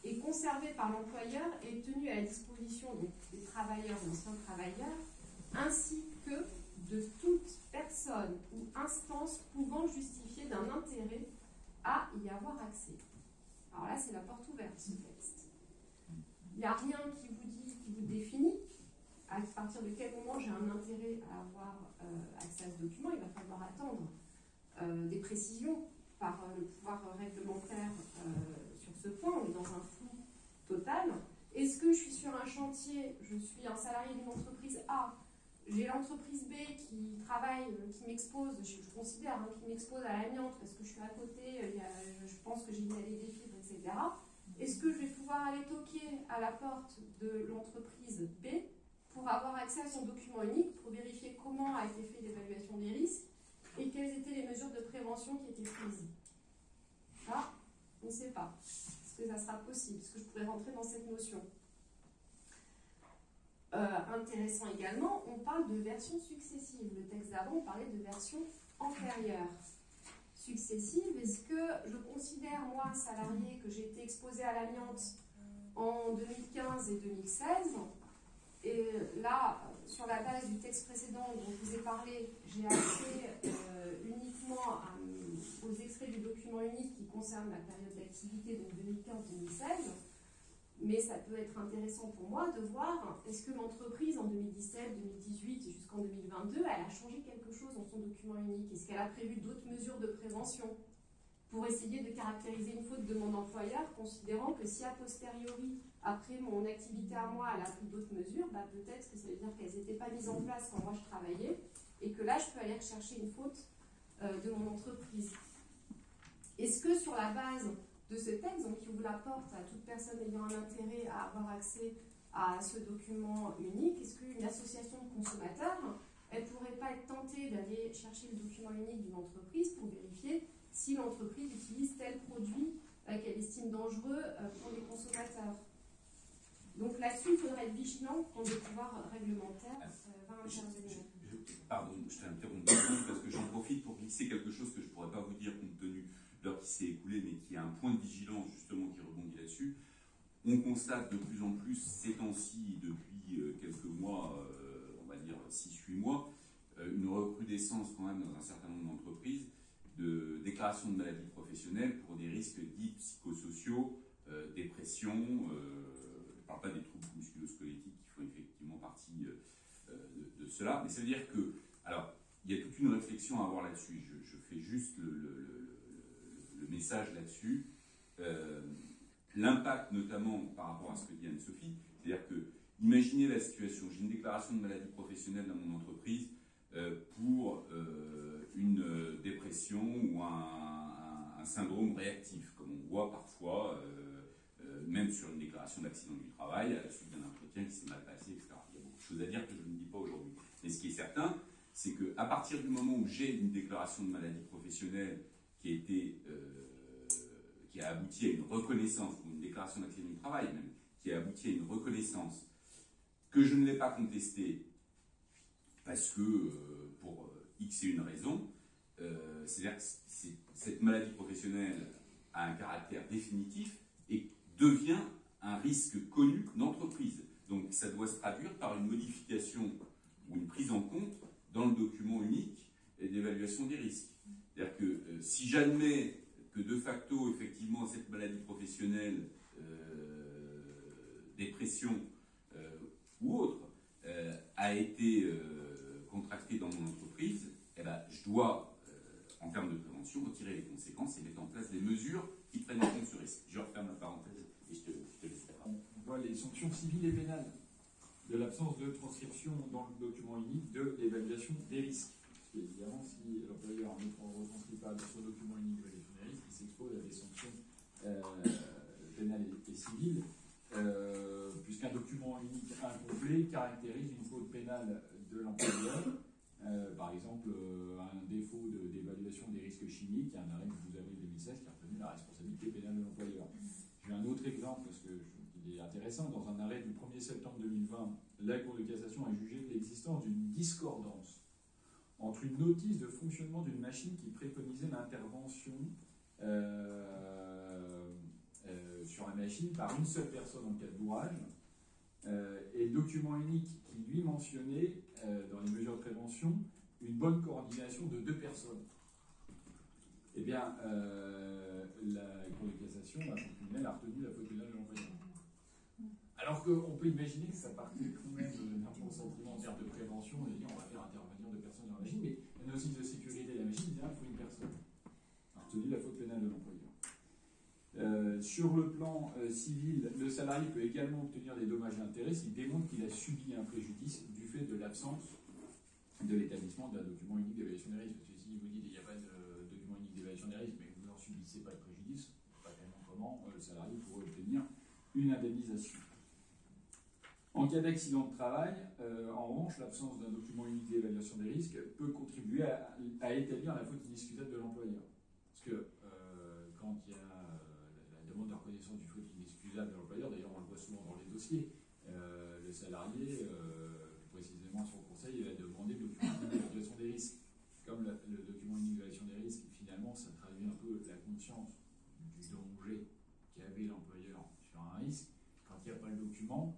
est conservé par l'employeur et tenu à la disposition des travailleurs ou anciens travailleurs ainsi que de toute personne ou instance pouvant justifier d'un intérêt à y avoir accès. Alors là, c'est la porte ouverte, ce texte. Il n'y a rien qui vous dit, qui vous définit à partir de quel moment j'ai un intérêt à avoir accès à ce document. Il va falloir attendre des précisions par le pouvoir réglementaire sur ce point. On est dans un flou total. Est-ce que je suis sur un chantier, je suis un salarié d'une entreprise A, j'ai l'entreprise B qui travaille, qui m'expose, je considère qui m'expose à l'amiante parce que je suis à côté, je pense que j'ai inhalé des fibres, etc. Est-ce que je vais pouvoir aller toquer à la porte de l'entreprise B pour avoir accès à son document unique, pour vérifier comment a été fait l'évaluation des risques et quelles étaient les mesures de prévention qui étaient prises? Ça, on ne sait pas. Est-ce que ça sera possible? Est-ce que je pourrais rentrer dans cette notion? Intéressant également, on parle de versions successives. Le texte d'avant, on parlait de versions antérieures. Successives, est-ce que je considère, moi, salarié, que j'ai été exposé à l'amiante en 2015 et 2016, et là, sur la base du texte précédent dont je vous ai parlé, j'ai accès uniquement aux extraits du document unique qui concerne la période d'activité, donc 2015-2016. Mais ça peut être intéressant pour moi de voir, est-ce que l'entreprise en 2017, 2018 jusqu'en 2022, elle a changé quelque chose dans son document unique? Est-ce qu'elle a prévu d'autres mesures de prévention pour essayer de caractériser une faute de mon employeur, considérant que si a posteriori, après mon activité à moi, elle a pris d'autres mesures, peut-être que ça veut dire qu'elles n'étaient pas mises en place quand moi je travaillais, et que là je peux aller rechercher une faute de mon entreprise. Est-ce que sur la base de ce texte, donc qui ouvre la porte à toute personne ayant un intérêt à avoir accès à ce document unique, est-ce qu'une association de consommateurs, elle ne pourrait pas pas être tenté d'aller chercher le document unique d'une entreprise pour vérifier si l'entreprise utilise tel produit qu'elle estime dangereux pour les consommateurs. Donc là-dessus, il faudrait être vigilant quand le pouvoir réglementaire va intervenir. Pardon, je t'interromps parce que j'en profite pour glisser quelque chose que je ne pourrais pas vous dire compte tenu de l'heure qui s'est écoulée, mais qui a un point de vigilance justement qui rebondit là-dessus. On constate de plus en plus ces temps-ci, depuis quelques mois, on va dire 6-8 mois, une recrudescence quand même dans un certain nombre d'entreprises de déclaration de maladies professionnelles pour des risques dits psychosociaux, dépression, je ne parle pas des troubles musculo-squelettiques qui font effectivement partie de cela, mais ça veut dire que, alors, il y a toute une réflexion à avoir là-dessus, je fais juste le message là-dessus. L'impact notamment par rapport à ce que dit Anne-Sophie, c'est-à-dire que, imaginez la situation, j'ai une déclaration de maladie professionnelle dans mon entreprise pour une dépression ou un syndrome réactif, comme on voit parfois, même sur une déclaration d'accident du travail, à la suite d'un entretien qui s'est mal passé, etc. Il y a beaucoup de choses à dire que je ne dis pas aujourd'hui. Mais ce qui est certain, c'est qu'à partir du moment où j'ai une déclaration de maladie professionnelle qui a abouti à une reconnaissance, ou une déclaration d'accident du travail même, qui a abouti à une reconnaissance, que je ne l'ai pas contestée, parce que, pour X et une raison, c'est-à-dire que cette maladie professionnelle a un caractère définitif et devient un risque connu d'entreprise. Donc ça doit se traduire par une modification ou une prise en compte dans le document unique d'évaluation des risques. C'est-à-dire que si j'admets que de facto, effectivement, cette maladie professionnelle, dépression ou autre, a été contractée dans mon entreprise, eh ben, je dois, en termes de prévention, retirer les conséquences et mettre en place des mesures qui prennent en compte ce risque. Je referme la parenthèse et je te laisse la parole. On voit les sanctions civiles et pénales de l'absence de transcription dans le document unique de l'évaluation des risques. Évidemment, si l'employeur ne retranscrit pas dans son document unique d'évaluation des risques, il s'expose à des sanctions pénales et civiles, puisqu'un document unique incomplet caractérise une faute pénale de l'employeur, par exemple un défaut d'évaluation des risques chimiques, un arrêt du 12 avril 2016 qui a retenu la responsabilité pénale de l'employeur. J'ai un autre exemple, parce qu'il est intéressant. Dans un arrêt du 1er septembre 2020, la Cour de cassation a jugé de l'existence d'une discordance entre une notice de fonctionnement d'une machine qui préconisait l'intervention sur la machine par une seule personne en cas de bourrage, et le document unique qui lui mentionnait, dans les mesures de prévention, une bonne coordination de 2 personnes. Eh bien, la Cour de cassation, la Cour criminelle, a retenu la faute pénale de l'employeur. Alors qu'on peut imaginer que ça partait quand même d'un bon sentiment en termes de prévention, et dire on va faire intervenir 2 personnes dans la machine, mais la notice de sécurité de la machine, il faut une personne. A retenu la faute pénale de l'employeur. Sur le plan civil, le salarié peut également obtenir des dommages et intérêts s'il démontre qu'il a subi un préjudice du fait de l'absence de l'établissement d'un document unique d'évaluation des risques. Parce que si vous dites qu'il n'y a pas de document unique d'évaluation des risques, mais que vous n'en subissez pas de préjudice, pas tellement comment le salarié pourrait obtenir une indemnisation. En cas d'accident de travail, en revanche, l'absence d'un document unique d'évaluation des risques peut contribuer à établir la faute inexcusable de l'employeur. Parce que quand il y a la demande de reconnaissance du faute inexcusable de l'employeur, d'ailleurs on le voit souvent dans les dossiers, le salarié, précisément son conseil, il va demander le document unique d'évaluation des risques. Comme le document unique d'évaluation des risques, finalement, ça traduit un peu la conscience du danger qu'avait l'employeur sur un risque. Quand il n'y a pas le document,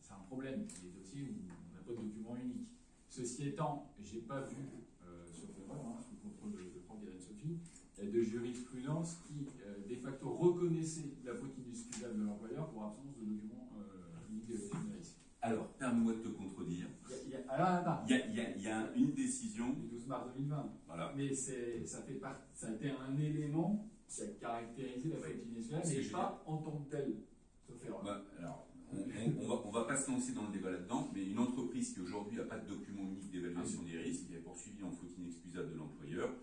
c'est un problème. Il y a des dossiers où on n'a pas de document unique. Ceci étant, je n'ai pas vu, sauf erreur, sous le contrôle de Franck et d'Anne-Sophie, de jurisprudence qui, de facto, reconnaissait la faute inexcusable de l'employeur pour absence de document unique d'évaluation des risques. Alors, permets-moi de te contredire. Il y a une décision. Du 12 mars 2020. Voilà. Mais ça a été un élément qui a caractérisé la faute inexcusable, mais pas en tant que tel. Sauf erreur. Bah, alors, on va pas se lancer dans le débat là-dedans, mais une entreprise qui aujourd'hui n'a pas de document unique d'évaluation des risques, qui est poursuivie en faute inexcusable de l'employeur,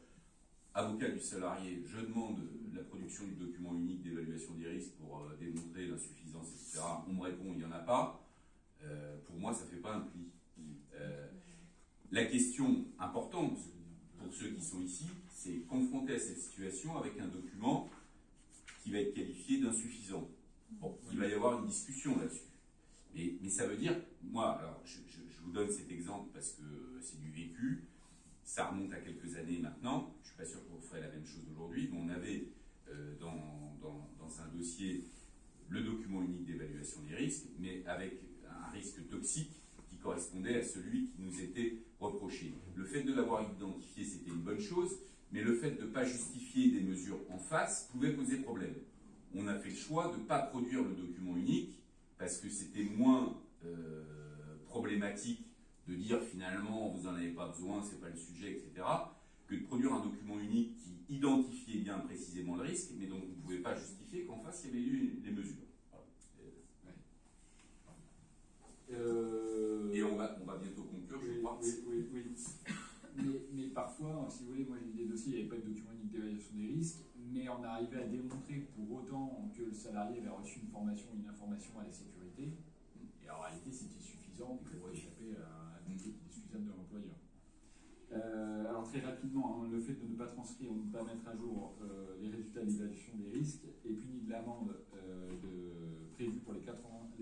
avocat du salarié, je demande la production du document unique d'évaluation des risques pour démontrer l'insuffisance, etc. On me répond, il n'y en a pas. Pour moi, ça ne fait pas un pli. La question importante pour ceux qui sont ici, c'est confronter à cette situation avec un document qui va être qualifié d'insuffisant. Bon, il va y avoir une discussion là-dessus. Mais ça veut dire, moi, alors je vous donne cet exemple parce que c'est du vécu, ça remonte à quelques années maintenant, je ne suis pas sûr qu'on ferait la même chose aujourd'hui, mais on avait dans un dossier le document unique d'évaluation des risques, mais avec un risque toxique qui correspondait à celui qui nous était reproché. Le fait de l'avoir identifié, c'était une bonne chose, mais le fait de ne pas justifier des mesures en face pouvait poser problème. On a fait le choix de ne pas produire le document unique parce que c'était moins problématique de dire finalement vous n'en avez pas besoin, c'est pas le sujet, etc., que de produire un document unique qui identifiait bien précisément le risque, mais dont on ne pouvait pas justifier qu'en face il y avait eu les mesures. Et on va bientôt conclure, je crois. Oui. Mais parfois, si vous voulez, moi j'ai eu des dossiers, il n'y avait pas de document unique d'évaluation des risques, mais on arrivait à démontrer pour autant que le salarié avait reçu une formation, une information à la sécurité, et en réalité c'était suffisant pour échapper à un budget inexcusable de l'employeur. Alors très rapidement, le fait de ne pas transcrire ou de ne pas mettre à jour les résultats d'évaluation des risques est puni de l'amende prévue pour les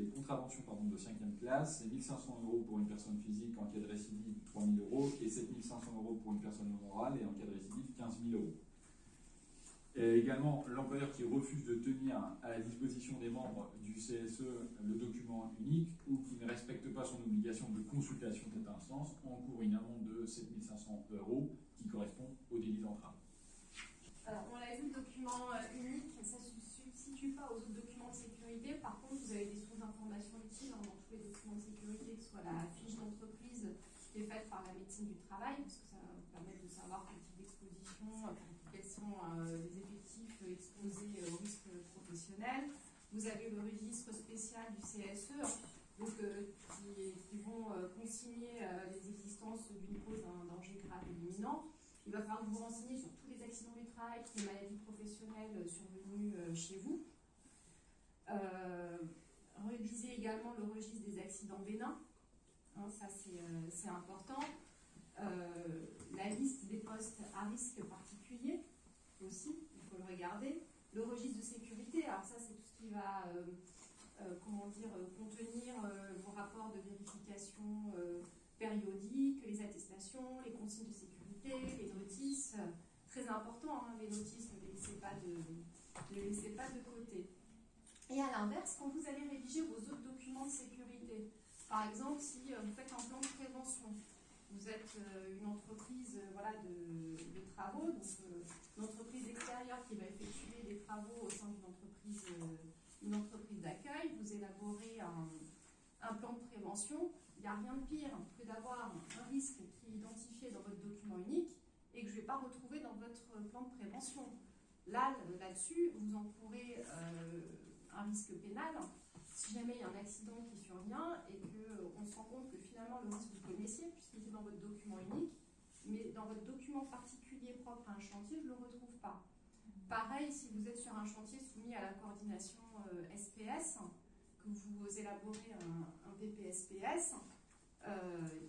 contraventions de 5e classe, c'est 1 500 € pour une personne physique en cas de récidive, 3 000 € et 7 500 € pour une personne morale et en cas de récidive, 15 000 €. Et également, l'employeur qui refuse de tenir à la disposition des membres du CSE le document unique ou qui ne respecte pas son obligation de consultation de cette instance encourt une amende de 7 500 € qui correspond au délit d'entrave. Alors, on l'a vu, le document unique, ça ne se substitue pas aux autres documents de sécurité. Par contre, vous avez des sources d'informations utiles dans tous les documents de sécurité, que ce soit la fiche d'entreprise qui est faite par la médecine du travail, parce que ça va vous permettre de savoir quel type d'exposition, quels sont les effectifs exposés au risque professionnel. Vous avez le registre spécial du CSE, donc, qui vont consigner les existences d'une cause d'un danger grave et imminent. Il va falloir vous renseigner sur tous les accidents du travail, toutes les maladies professionnelles survenues chez vous. Réviser également le registre des accidents bénins, ça c'est important. La liste des postes à risque particulier aussi, il faut le regarder. Le registre de sécurité, alors ça c'est tout ce qui va contenir vos rapports de vérification périodiques, les attestations, les consignes de sécurité, les notices, très important, les notices, ne les laissez pas de côté. Et à l'inverse, quand vous allez rédiger vos autres documents de sécurité, par exemple, si vous faites un plan de prévention, vous êtes une entreprise de travaux, donc une entreprise extérieure qui va effectuer des travaux au sein d'une entreprise d'accueil, vous élaborez un plan de prévention. Il n'y a rien de pire que d'avoir un risque qui est identifié dans votre document unique et que je ne vais pas retrouver dans votre plan de prévention. Là-dessus, vous encourez un risque pénal si jamais il y a un accident qui survient et qu'on se rend compte que finalement le risque vous connaissiez puisqu'il était dans votre document unique, mais dans votre document particulier propre à un chantier, je ne le retrouve pas. Pareil, si vous êtes sur un chantier soumis à la coordination SPS, que vous élaborez un PPSPS,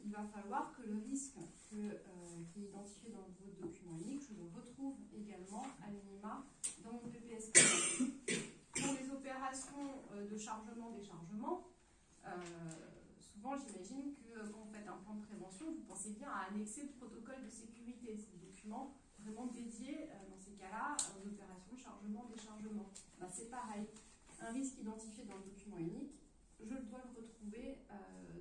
il va falloir que le risque qui est identifié dans votre document unique, je le retrouve également à minima dans mon PPSPS. Pour les opérations de chargement-déchargement, souvent j'imagine que quand vous faites un plan de prévention, vous pensez bien à annexer le protocole de sécurité. C'est des documents vraiment dédiés, dans ces cas-là, aux opérations de chargement-déchargement. C'est pareil. Un risque identifié dans le document unique, je dois le retrouver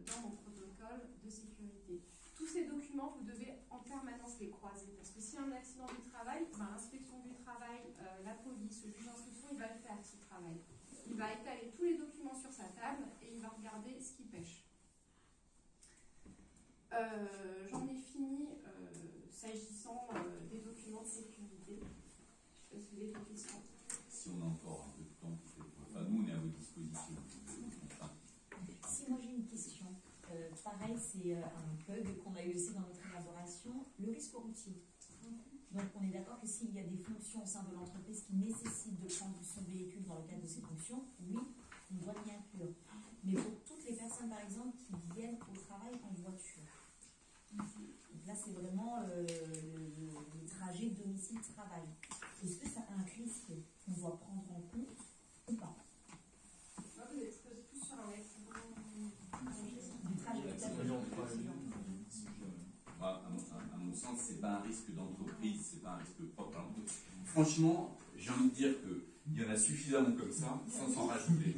dans mon protocole de sécurité. Tous ces documents, vous devez en permanence les croiser, parce que s'il y a un accident du travail, l'inspection du travail, la police, le juge d'instruction, il va le faire ce travail. Il va étaler tous les documents sur sa table et il va regarder ce qui pêche. J'en ai fini s'agissant des documents de sécurité. Je ne sais pas si vous avez des questions. Si on a encore un peu de temps, nous on est à votre disposition. Si moi j'ai une question, pareil c'est un bug qu'on a eu aussi dans notre élaboration, le risque routier. Donc on est d'accord que s'il y a des fonctions au sein de l'entreprise qui nécessitent de prendre son véhicule dans le cadre de ces fonctions, oui, on doit l'y inclure. Mais pour toutes les personnes par exemple qui viennent au travail en voiture, domicile travail. Est-ce que ça a un risque qu'on doit prendre en compte ou pas? Vous êtes plus sur un accident Du trajet, tout à fait. À mon sens, c'est pas un risque d'entreprise, c'est pas un risque propre à l'entreprise. Franchement, j'ai envie de dire qu'il y en a suffisamment comme ça, sans s'en rajouter.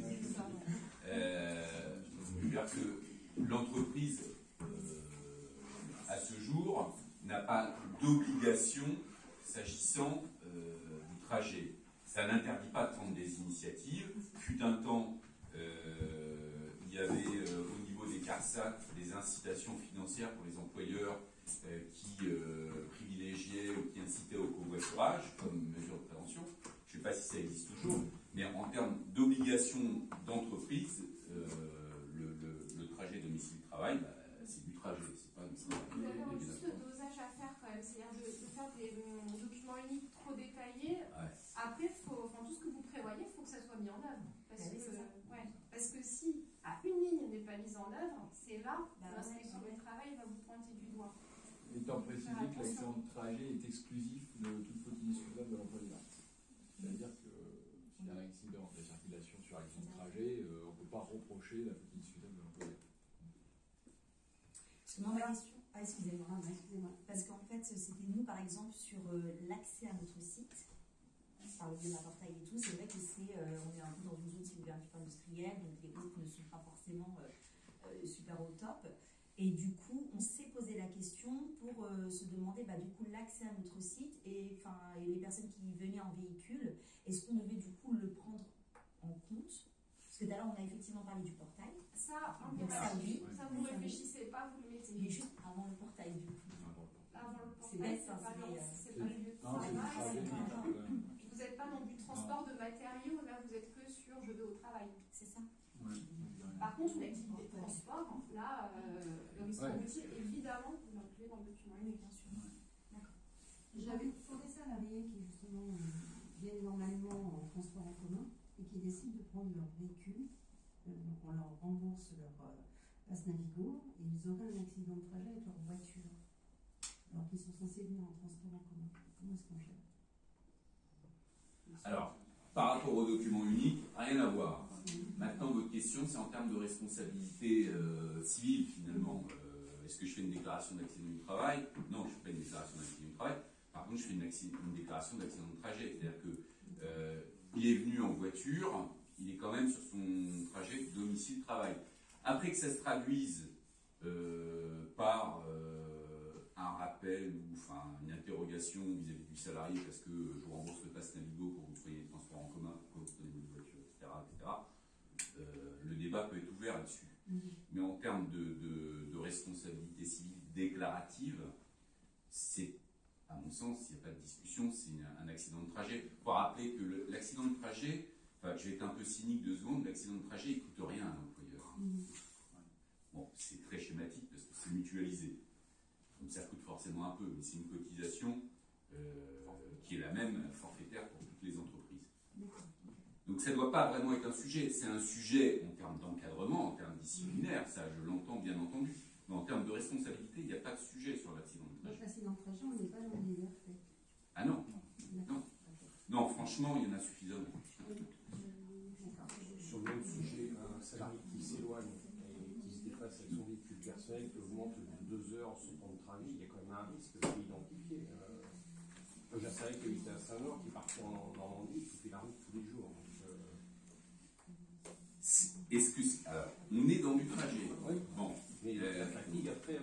Je veux dire que l'entreprise, à ce jour, n'a pas d'obligation s'agissant du trajet. Ça n'interdit pas de prendre des initiatives. Fut un temps, il y avait au niveau des CARSAT des incitations financières pour les employeurs qui privilégiaient ou qui incitaient au covoiturage comme mesure de prévention. Je ne sais pas si ça existe toujours, mais en termes d'obligation d'entreprise, le trajet domicile-travail, c'est du trajet, c'est pas du travail. Vous avez juste le dosage à faire quand même, c'est-à-dire de faire des documents uniques trop détaillés. Ouais. Après, tout ce que vous prévoyez, il faut que ça soit mis en œuvre. Parce que si une ligne n'est pas mise en œuvre, c'est là que l'inspection du travail va vous pointer du doigt. Étant précisé que l'accident de trajet est exclusif de toute faute inexcusable de l'employeur. C'est-à-dire que s'il y a un accident de circulation sur accident de trajet, on ne peut pas reprocher la faute inexcusable de l'employeur. Parce que moi, ma question... excusez-moi. Parce qu'en fait, c'était nous, par exemple, sur l'accès à notre site, par le biais d'un portail et tout, c'est vrai que on est un peu dans une zone, si vous voulez, un petit peu industrielle, donc les routes ne sont pas forcément super au top. Et du coup, on s'est posé la question pour se demander du coup l'accès à notre site et les personnes qui venaient en véhicule, est-ce qu'on devait du coup le prendre en compte? Parce que d'ailleurs, on a effectivement parlé du portail. Ça, oui. Ça, vous ne réfléchissez pas, vous le mettez. Mais juste avant le portail, du coup. Avant le C'est portail, bête, c'est pas le lieu de travail. Vous n'êtes pas dans du transport de matériaux, là vous êtes que sur je vais au travail. C'est ça. Par contre, une activité de transport, là, le risque routier, évidemment, vous l'incluez dans le document unique, bien sûr. J'avais des salariés qui justement viennent normalement en transport en commun et qui décident de prendre leur véhicule. On leur rembourse leur passe Navigo et ils auraient un accident de trajet avec leur voiture. Alors qu'ils sont censés venir en transport en commun. Comment est-ce qu'on fait? Alors, par rapport au document unique, rien à voir. Maintenant, votre question, c'est en termes de responsabilité civile, finalement. Est-ce que je fais une déclaration d'accident du travail? Non, je ne fais pas une déclaration d'accident du travail. Par contre, je fais une déclaration d'accident de trajet. C'est-à-dire qu'il est venu en voiture, il est quand même sur son trajet domicile-travail. Après que ça se traduise par un rappel ou une interrogation vis-à-vis du salarié parce que je vous rembourse le pass Navigo pour que vous preniez les transports en commun, pour que vous preniez votre voiture, etc. Le débat peut être ouvert là-dessus. Mais en termes de responsabilité civile déclarative, c'est, à mon sens, il n'y a pas de discussion, c'est un accident de trajet. Il faut rappeler que l'accident de trajet, je vais être un peu cynique 2 secondes, l'accident de trajet, il ne coûte rien à l'employeur. Bon, c'est très schématique parce que c'est mutualisé. Donc ça coûte forcément un peu, mais c'est une cotisation qui est la même forfaitaire pour toutes les entreprises. Donc ça ne doit pas vraiment être un sujet. C'est un sujet en termes d'encadrement, en termes disciplinaires, ça je l'entends bien entendu. Mais en termes de responsabilité, il n'y a pas de sujet sur l'accident de trajet. Donc l'accident de trajet, on n'est pas dans les faits. Ah non. Non, franchement, il y en a suffisamment. Sur le même sujet, un salarié qui s'éloigne et qui se déplace avec son véhicule personnel, qui augmente de 2 heures son temps de trajet, il y a quand même un risque qui est identifié. J'ai un salarié qui habite à Saint-Laure, qui part en Normandie, qui fait la route tous les jours. Alors, on est dans du trajet. Oui. Bon. Mais la fatigue, après...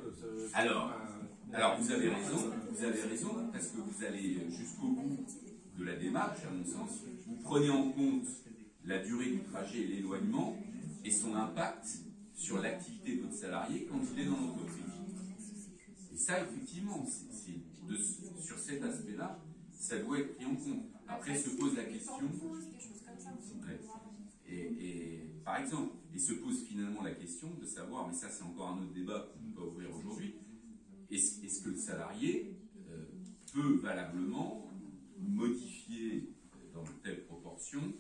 Alors, vous avez raison, parce que vous allez jusqu'au bout de la démarche, à mon sens. Vous prenez en compte la durée du trajet et l'éloignement et son impact sur l'activité de votre salarié quand il est dans l'entreprise. Et ça, effectivement, sur cet aspect-là, ça doit être pris en compte. Après se pose la question... Et par exemple, il se pose finalement la question de savoir, mais ça c'est encore un autre débat qu'on ne peut pas ouvrir aujourd'hui, est-ce que le salarié peut valablement modifier dans de telles proportions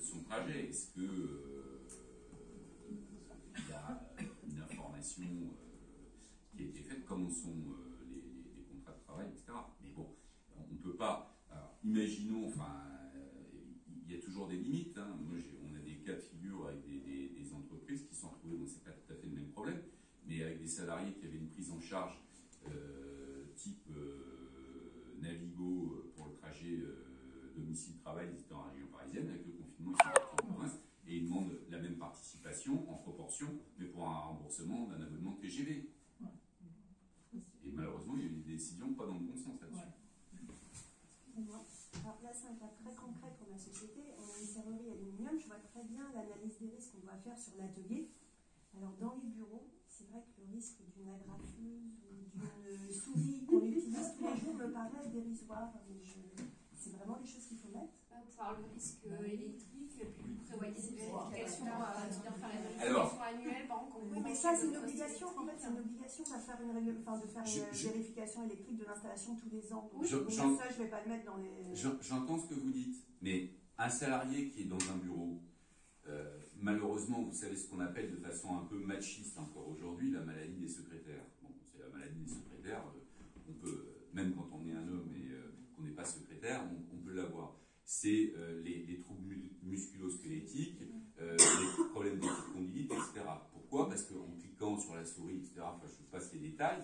son trajet? Est-ce que il y a une information qui a été faite, comme sont les contrats de travail, etc. Mais bon, pas. Alors, imaginons, enfin, il y a toujours des limites. Hein. Moi, on a des cas de figure avec des entreprises qui sont retrouvées, bon, c'est pas tout à fait le même problème, mais avec des salariés qui avaient une prise en charge type Navigo pour le trajet domicile-travail, ils étaient en région parisienne, avec le confinement, ils sont partis en province, et ils demandent la même participation en proportion, mais pour un remboursement d'un abonnement TGV. Et malheureusement, il y a eu des décisions pas dans le bon sens là-dessus. Excusez-moi. Alors là, c'est un cas très concret pour ma société. On a une serrurerie aluminium. Je vois très bien l'analyse des risques qu'on doit faire sur l'atelier. Alors, dans les bureaux, c'est vrai que le risque d'une agrafeuse ou d'une souris qu'on utilise tous les jours me paraît dérisoire. C'est vraiment des choses qu'il faut mettre. Pour avoir le risque électrique, puis vous prévoyez des vérifications, faire les Alors, vérifications annuelles, par exemple. Oui, mais ça, c'est une obligation. En fait, c'est une obligation de faire une vérification électrique de l'installation tous les ans. Donc, ça, je ne vais pas le mettre dans les... J'entends ce que vous dites, mais un salarié qui est dans un bureau, malheureusement, vous savez ce qu'on appelle de façon un peu machiste encore aujourd'hui, la maladie des secrétaires. Bon, c'est la maladie des secrétaires, on peut, même quand on est un homme et qu'on n'est pas secrétaire, on peut l'avoir. C'est les troubles musculo-squelettiques, les problèmes d'équilibre, etc. Pourquoi? Parce qu'en cliquant sur la souris, etc., enfin, je ne passe les détails,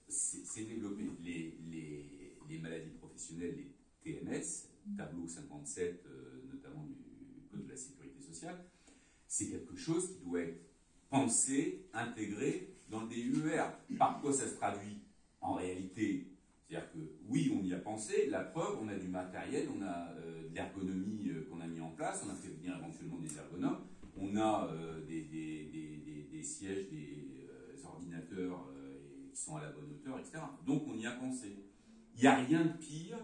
c'est développé. Les maladies professionnelles, les TMS, tableau 57, notamment du Code de la sécurité sociale, c'est quelque chose qui doit être pensé, intégré dans le DUER. Par quoi ça se traduit? En réalité, c'est-à-dire que oui, on y a pensé, la preuve, on a du matériel, on a de l'ergonomie qu'on a mis en place, on a fait venir éventuellement des ergonomes, on a des sièges, des ordinateurs qui sont à la bonne hauteur, etc. Donc on y a pensé. Il n'y a rien de pire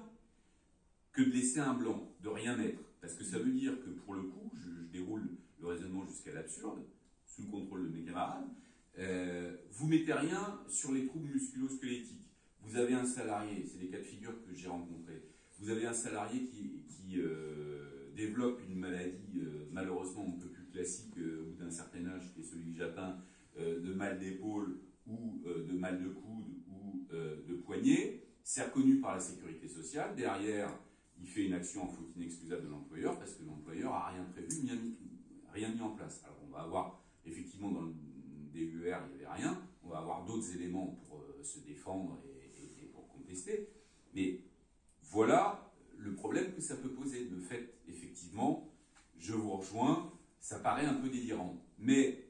que de laisser un blanc, de rien mettre. Parce que ça veut dire que pour le coup, je déroule le raisonnement jusqu'à l'absurde, sous le contrôle de mes camarades, vous mettez rien sur les troubles musculo-squelettiques. Vous avez un salarié, c'est des cas de figure que j'ai rencontrés, vous avez un salarié qui développe une maladie, malheureusement un peu plus classique ou d'un certain âge, qui est celui que j'atteins, de mal d'épaule ou de mal de coude ou de poignet. C'est reconnu par la sécurité sociale. Derrière, il fait une action en faute inexcusable de l'employeur parce que l'employeur n'a rien prévu, rien mis en place. Alors on va avoir, effectivement, dans le DUER, il n'y avait rien. On va avoir d'autres éléments pour se défendre et pour contester. Mais voilà le problème que ça peut poser. De fait, effectivement, je vous rejoins, ça paraît un peu délirant. Mais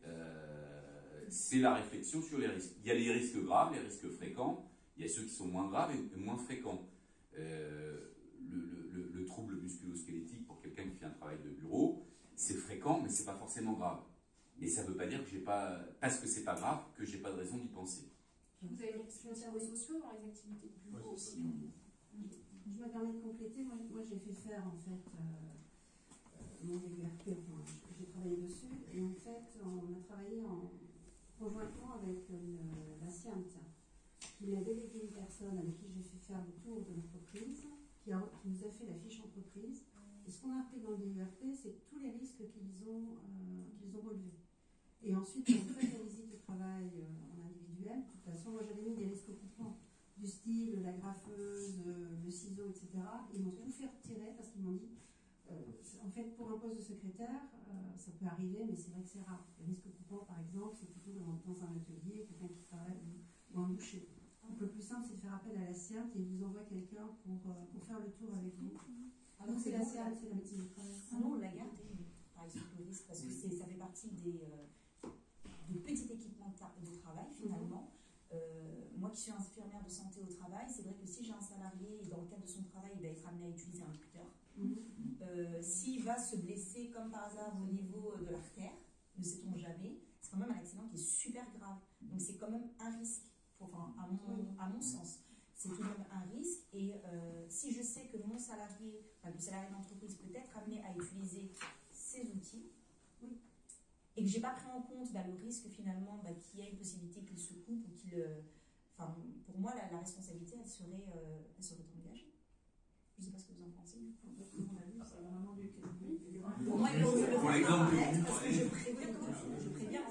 c'est la réflexion sur les risques. Il y a les risques graves, les risques fréquents. Il y a ceux qui sont moins graves et moins fréquents. Le trouble musculo-squelettique pour quelqu'un qui fait un travail de bureau, c'est fréquent, mais c'est pas forcément grave. Mais ça ne veut pas dire que j'ai pas, parce que c'est pas grave, que j'ai pas de raison d'y penser. Vous avez des services sociaux dans les activités de bureau aussi. Je me permets de compléter. Moi j'ai fait faire en fait mon DURP, enfin, j'ai travaillé dessus, et en fait on a travaillé conjointement avec la SIAMT, qui m'a délégué une personne avec qui j'ai fait faire le tour de l'entreprise, qui nous a fait la fiche entreprise. Et ce qu'on a appris dans le DURP, c'est tous les risques qu'ils ont relevés. Et ensuite, on fait des visites de travail en individuel. De toute façon, moi j'avais mis des risques coupants, du style la graffeuse, le ciseau, etc. Ils m'ont tout fait retirer parce qu'ils m'ont dit, en fait, pour un poste de secrétaire, ça peut arriver, mais c'est vrai que c'est rare. Les risques coupants, par exemple, c'est plutôt dans un atelier, quelqu'un qui travaille ou un boucher. Donc le plus simple, c'est de faire appel à la SIAMT et ils vous envoient quelqu'un pour faire le tour avec vous. Alors c'est la SIAMT, c'est la médecine du travail. Ah non, on l'a gardé, par exemple, le risque, parce que ça fait partie de petits équipements de travail, finalement. Moi qui suis infirmière de santé au travail, c'est vrai que si j'ai un salarié et dans le cadre de son travail, il va être amené à utiliser un cutter. S'il va se blesser comme par hasard au niveau de l'artère, ne sait-on jamais, c'est quand même un accident qui est super grave. Donc c'est quand même un risque, à mon sens. C'est tout de même un risque. Et si je sais que mon salarié, le salarié d'entreprise peut être amené à utiliser ces outils, et que je n'ai pas pris en compte le risque finalement qu'il y ait une possibilité qu'il se coupe ou qu'il... pour moi, la responsabilité, elle serait engagée. Je ne sais pas ce que vous en pensez. Pour moi, il vaut mieux le mettre, parce que je préviens,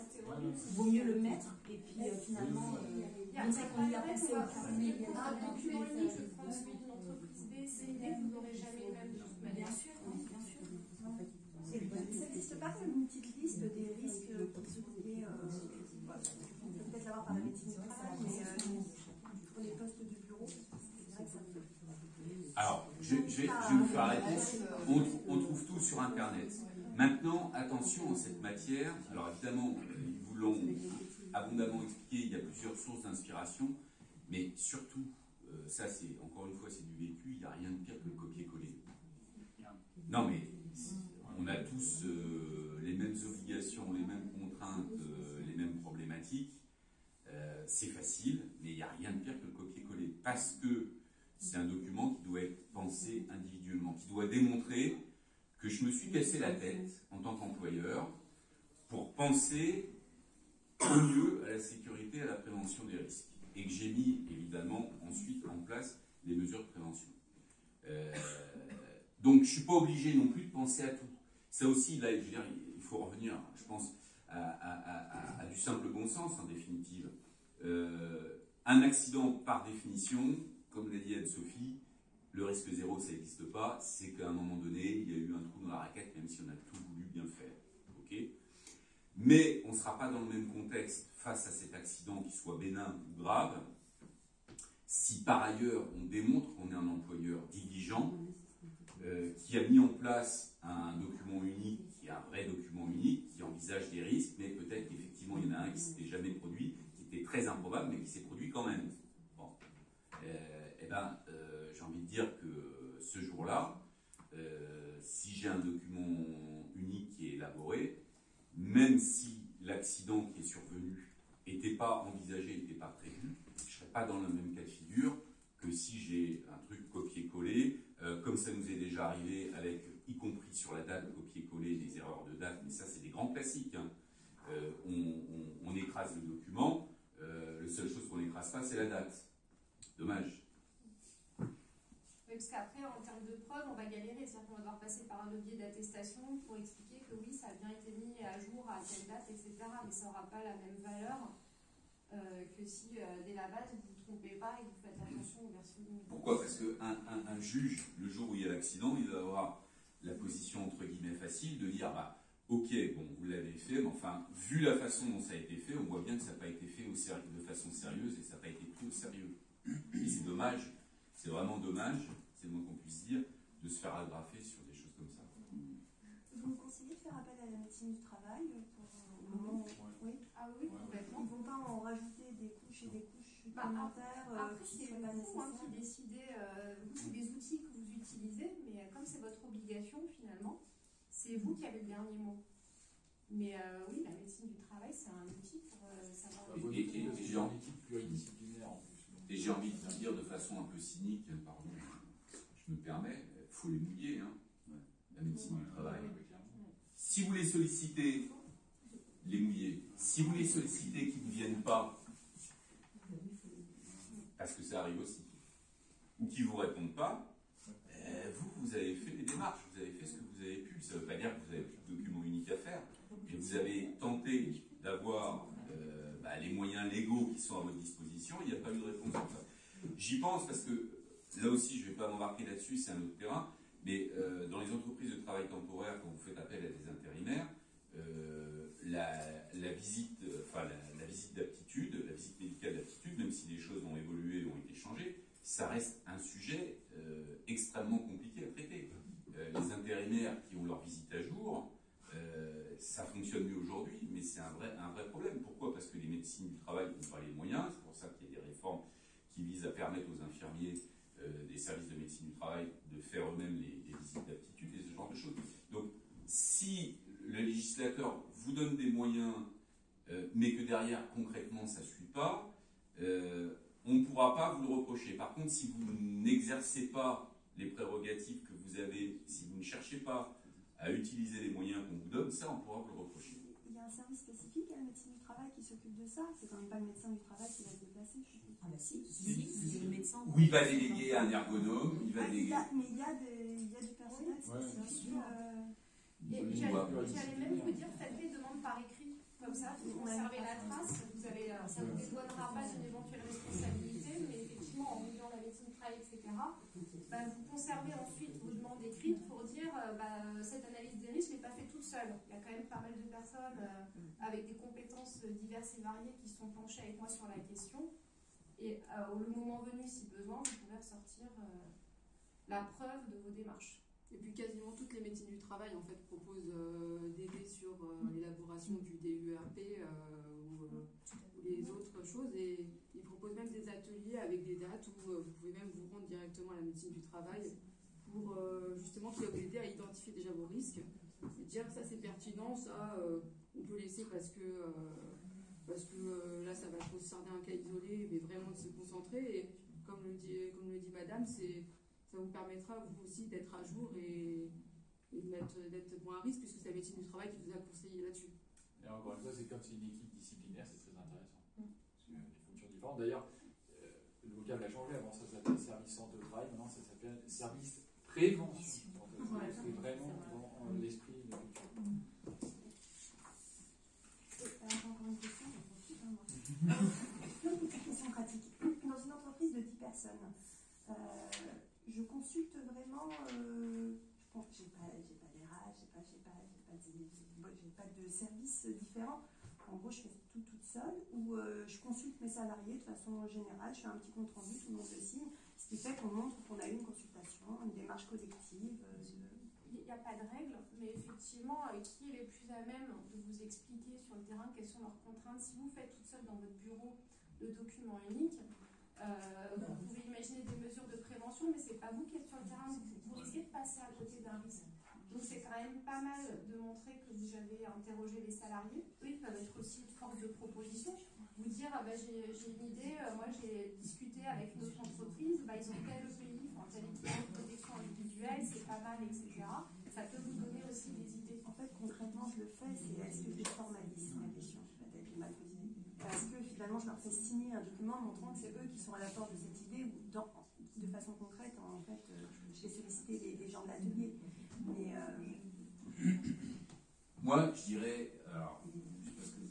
il vaut mieux le mettre, et puis finalement, on sait qu'on y a pensé au carnet. Un document unique, je pense, d'une entreprise donné, vous n'aurez jamais le même de toute manière. Bien sûr, bien sûr. Ça n'existe pas comme une petite liste des risques qui sont liés, on peut peut-être l'avoir par la médecine du travail, mais pour les postes de bureau, c'est vrai que ça peut. Alors, je vais vous faire la réponse. On trouve tout sur Internet. Maintenant, attention en cette matière. Alors évidemment, ils vous l'ont abondamment expliqué, il y a plusieurs sources d'inspiration, mais surtout, ça c'est, encore une fois, c'est du vécu, il n'y a rien de pire que le copier-coller. Non mais, on a tous les mêmes obligations, les mêmes contraintes, les mêmes problématiques. C'est facile, mais il n'y a rien de pire que le copier-coller, parce que c'est un document qui doit être pensé individuellement, qui doit démontrer que je me suis cassé la tête en tant qu'employeur pour penser au mieux à la sécurité et à la prévention des risques. Et que j'ai mis, évidemment, ensuite en place les mesures de prévention. Donc, je ne suis pas obligé non plus de penser à tout. Ça aussi, là, je veux dire, il faut revenir, je pense, à du simple bon sens, en définitive. Un accident, par définition, comme l'a dit Anne-Sophie, le risque zéro, ça n'existe pas. C'est qu'à un moment donné, il y a eu un trou dans la raquette, même si on a tout voulu bien faire. Okay, mais on ne sera pas dans le même contexte face à cet accident, qui soit bénin ou grave, si par ailleurs on démontre qu'on est un employeur diligent, qui a mis en place un document unique, qui est un vrai document unique, qui envisage des risques, mais peut-être qu'effectivement il y en a un qui ne s'était jamais produit, qui était très improbable, mais qui s'est produit quand même. Bon. J'ai envie de dire que ce jour-là, si j'ai un document unique qui est élaboré, même si l'accident qui est survenu n'était pas envisagé, n'était pas prévu, je ne serais pas dans le même cas de figure que si j'ai un truc copier-coller, comme ça nous est déjà arrivé, avec, y compris sur la date, copier-coller des erreurs de date, mais ça c'est des grands classiques. Hein. On écrase le document, la seule chose qu'on n'écrase pas, c'est la date. Dommage. Oui, parce qu'après, en termes de preuve, on va galérer. C'est-à-dire qu'on va devoir passer par un levier d'attestation pour expliquer que oui, ça a bien été mis à jour à telle date, etc. Mais ça n'aura pas la même valeur que si, dès la base, vous ne vous trompez pas et que vous faites attention aux versions. Pourquoi? Parce qu'un juge, le jour où il y a l'accident, il va avoir la position, entre guillemets, facile de dire, bah, ok, bon, vous l'avez fait, mais enfin, vu la façon dont ça a été fait, on voit bien que ça n'a pas été fait de façon sérieuse et que ça n'a pas été pris au sérieux. Et c'est dommage, c'est vraiment dommage, c'est le moins qu'on puisse dire, de se faire agrafer sur des choses comme ça. Vous me conseillez de faire appel à la médecine du travail pour un moment où... Oui. Ah oui, complètement. Ils ne vont pas en rajouter des couches et des couches supplémentaires. Après, c'est vous qui décidez, c'est des outils que vous utilisez, mais comme c'est votre obligation finalement, c'est vous qui avez le dernier mot. Mais oui, la médecine du travail, c'est un outil pour savoir... Et j'ai envie de dire de façon un peu cynique, pardon, je me permets, il faut les mouiller, hein, la médecine du travail. Si vous les sollicitez, les mouiller. Si vous les sollicitez qui ne viennent pas, parce que ça arrive aussi, ou qui ne vous répondent pas, vous avez fait les démarches, vous avez fait ce que vous avez pu. Ça ne veut pas dire que vous avez plus de documents uniques à faire, mais vous avez tenté d'avoir les moyens légaux qui sont à votre disposition, il n'y a pas eu de réponse comme ça. J'y pense parce que, là aussi, je ne vais pas m'embarquer là-dessus, c'est un autre terrain, mais dans les entreprises de travail temporaire, quand vous faites appel à des intérimaires, la visite d'aptitude, la visite médicale d'aptitude, même si les choses ont évolué, ont été changées, ça reste un sujet extrêmement compliqué à traiter. Les intérimaires qui ont leur visite à jour, ça fonctionne mieux aujourd'hui, mais c'est un vrai problème. Pourquoi? Parce que les médecines du travail n'ont pas les moyens, c'est pour ça qu'il y a des réformes qui visent à permettre aux infirmiers des services de médecine du travail de faire eux-mêmes les visites d'aptitude et ce genre de choses. Donc, si le législateur vous donne des moyens, mais que derrière, concrètement, ça ne suit pas, on ne pourra pas vous le reprocher. Par contre, si vous n'exercez pas les prérogatives que vous avez, si vous ne cherchez pas à utiliser les moyens qu'on vous donne, ça, on pourra vous le reprocher. Il y a un service spécifique à la médecine du travail qui s'occupe de ça. C'est quand même pas le médecin du travail qui va se déplacer. Ah bah si, c'est le médecin. Ou il va déléguer à un ergonome, il va déléguer... Mais il y a du personnel spécifique. J'allais même vous dire, faites les demandes par écrit. Comme ça, vous conservez la trace. Ça ne vous dédouanera pas d'une éventuelle responsabilité, mais effectivement, en voyant la médecine du travail, etc., vous conservez en dire cette analyse des risques n'est pas faite toute seule. Il y a quand même pas mal de personnes avec des compétences diverses et variées qui sont penchées avec moi sur la question. Et le moment venu, si besoin, vous pouvez ressortir la preuve de vos démarches. Et puis quasiment toutes les médecines du travail en fait proposent d'aider sur l'élaboration du DUERP ou les autres choses, et ils proposent même des ateliers avec des dates où vous pouvez même vous rendre directement à la médecine du travail pour justement qui va vous aider à identifier déjà vos risques et dire ça c'est pertinent, ça on peut laisser parce que là ça va concerner un cas isolé, mais vraiment de se concentrer, et comme le dit madame, ça vous permettra vous aussi d'être à jour et d'être moins à risque, puisque c'est la médecine du travail qui vous a conseillé là-dessus. Et encore une fois, c'est comme c'est une équipe disciplinaire, c'est très intéressant. Parce que des fonctions différentes. D'ailleurs, le vocable a changé. Avant, ça s'appelait service santé au travail. Maintenant, ça s'appelle service prévention. En fait, c'est vraiment dans l'esprit de la culture. Encore une question, une question pratique. Dans une entreprise de 10 personnes, je consulte vraiment. J'ai pas d'RH, j'ai pas de services différents. En gros, je fais tout toute seule, ou je consulte mes salariés de façon générale, je fais un petit compte rendu, tout le monde le signe, ce qui fait qu'on montre qu'on a eu une consultation, une démarche collective. Il n'y a pas de règle, mais effectivement, qui est le plus à même de vous expliquer sur le terrain quelles sont leurs contraintes? Si vous faites toute seule dans votre bureau le document unique, vous pouvez imaginer des mesures de prévention, mais ce n'est pas vous qui êtes sur le terrain, vous risquez de passer à côté d'un risque. Donc c'est quand même pas mal de montrer que vous avez interrogé les salariés. Eux, ils peuvent être aussi une force de proposition. Vous dire, j'ai une idée, moi j'ai discuté avec d'autres entreprises, ils ont tel EPI, tel équipement de protection individuelle, c'est pas mal, etc. Ça peut vous donner aussi des idées. En fait, concrètement, je le fais, c'est est-ce que je les formalise, c'est ma question, peut-être mal posée. Parce que finalement, je leur fais signer un document montrant que c'est eux qui sont à la porte de cette idée, ou de façon concrète, en fait, je vais solliciter les gens de l'atelier. Mais moi, je dirais, alors, parce qu'il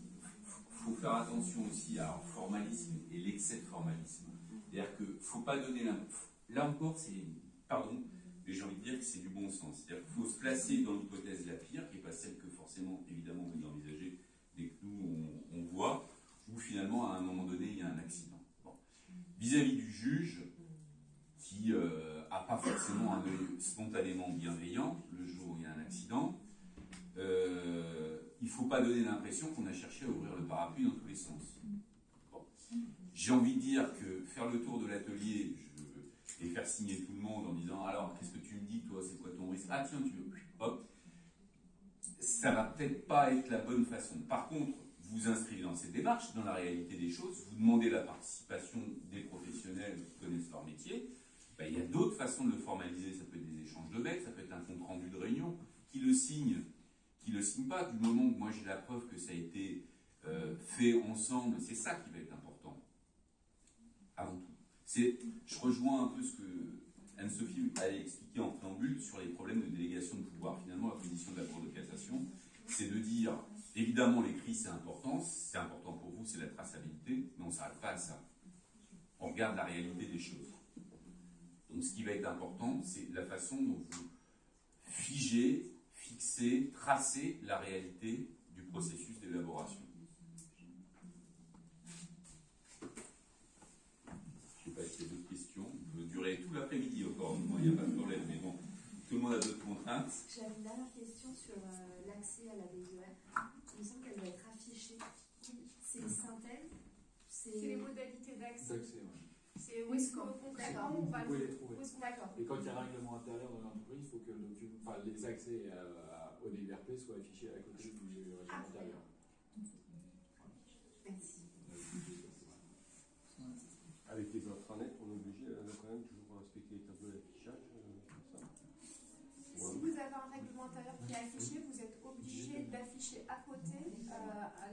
faut faire attention aussi à leur formalisme et l'excès de formalisme. C'est-à-dire qu'il ne faut pas donner là encore, mais j'ai envie de dire que c'est du bon sens. C'est-à-dire qu'il faut se placer dans l'hypothèse la pire, qui n'est pas celle que forcément, évidemment, vous envisagez dès que nous, on voit, où finalement, à un moment donné, il y a un accident. Bon. Vis-à-vis du juge, qui n'a pas forcément un œil spontanément bienveillant, le jour où il y a un accident, il ne faut pas donner l'impression qu'on a cherché à ouvrir le parapluie dans tous les sens. Bon. J'ai envie de dire que faire le tour de l'atelier et faire signer tout le monde en disant « Alors, qu'est-ce que tu me dis, toi, c'est quoi ton risque? Ah tiens, tu veux... » Hop. Ça va peut-être pas être la bonne façon. Par contre, vous inscrivez dans cette démarche, dans la réalité des choses, vous demandez la participation des professionnels qui connaissent leur métier. Il y a d'autres façons de le formaliser. Ça peut être des échanges de bêtes, ça peut être un compte rendu de réunion, qui le signe pas, du moment où moi j'ai la preuve que ça a été fait ensemble. C'est ça qui va être important, avant tout. Je rejoins un peu ce que Anne-Sophie a expliqué en préambule sur les problèmes de délégation de pouvoir. Finalement, la position de la Cour de cassation, c'est de dire, évidemment, l'écrit c'est important pour vous, c'est la traçabilité, mais on ne s'arrête pas à ça. On regarde la réalité des choses. Donc ce qui va être important, c'est la façon dont vous fixez, tracez la réalité du processus d'élaboration. Je ne sais pas s'il y a d'autres questions. On peut durer tout l'après-midi encore, il n'y a pas de problème, mais bon, tout le monde a d'autres contraintes. J'avais une dernière question sur l'accès à la DER. Il me semble qu'elle doit être affichée. C'est une synthèse. C'est les modalités d'accès. C'est où Oui, est-ce qu'on concrètement on va vous pouvez les trouver. Où est-ce qu'on d'accord. Et quand il y a un règlement intérieur dans l'entreprise, il faut que les accès au DURP soient affichés à côté du règlement intérieur. Merci. Avec les intranets, on est obligé quand même toujours respecter les tableaux d'affichage, comme ça. Si vous avez un règlement intérieur qui est affiché, vous êtes obligé d'afficher à côté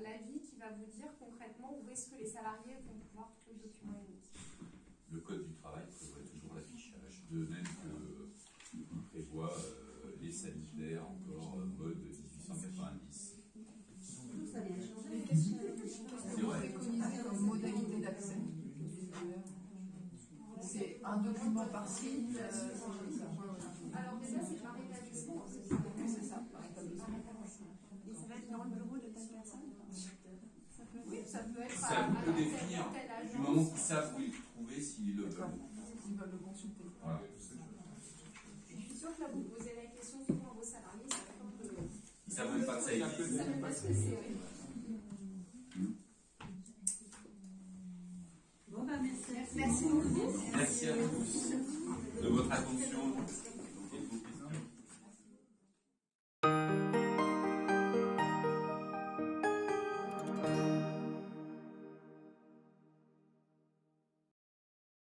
l'avis qui va vous dire concrètement où est-ce que les salariés vont pouvoir trouver le document unique. Le Code du travail prévoit toujours l'affichage, de même qu'il prévoit les sanitaires encore mode 1890. ça vient changer. C'est vrai. Préconiser une modalité d'accès. C'est un document par site. Alors déjà, c'est par établissement. Et ça va être dans le bureau de telle personne? Oui, ça peut être Ça peut définir. Du moment qu'ils savent où ils le trouver, s'ils le veulent. Ils veulent le consulter. Voilà. Je suis sûre que là, vous posez la question souvent à vos salariés, ça va un peu. Ils savent même pas que ça existe. Ils savent même pas ce que c'est, oui. Bon, bah, merci. Merci beaucoup. Merci à vous de votre attention.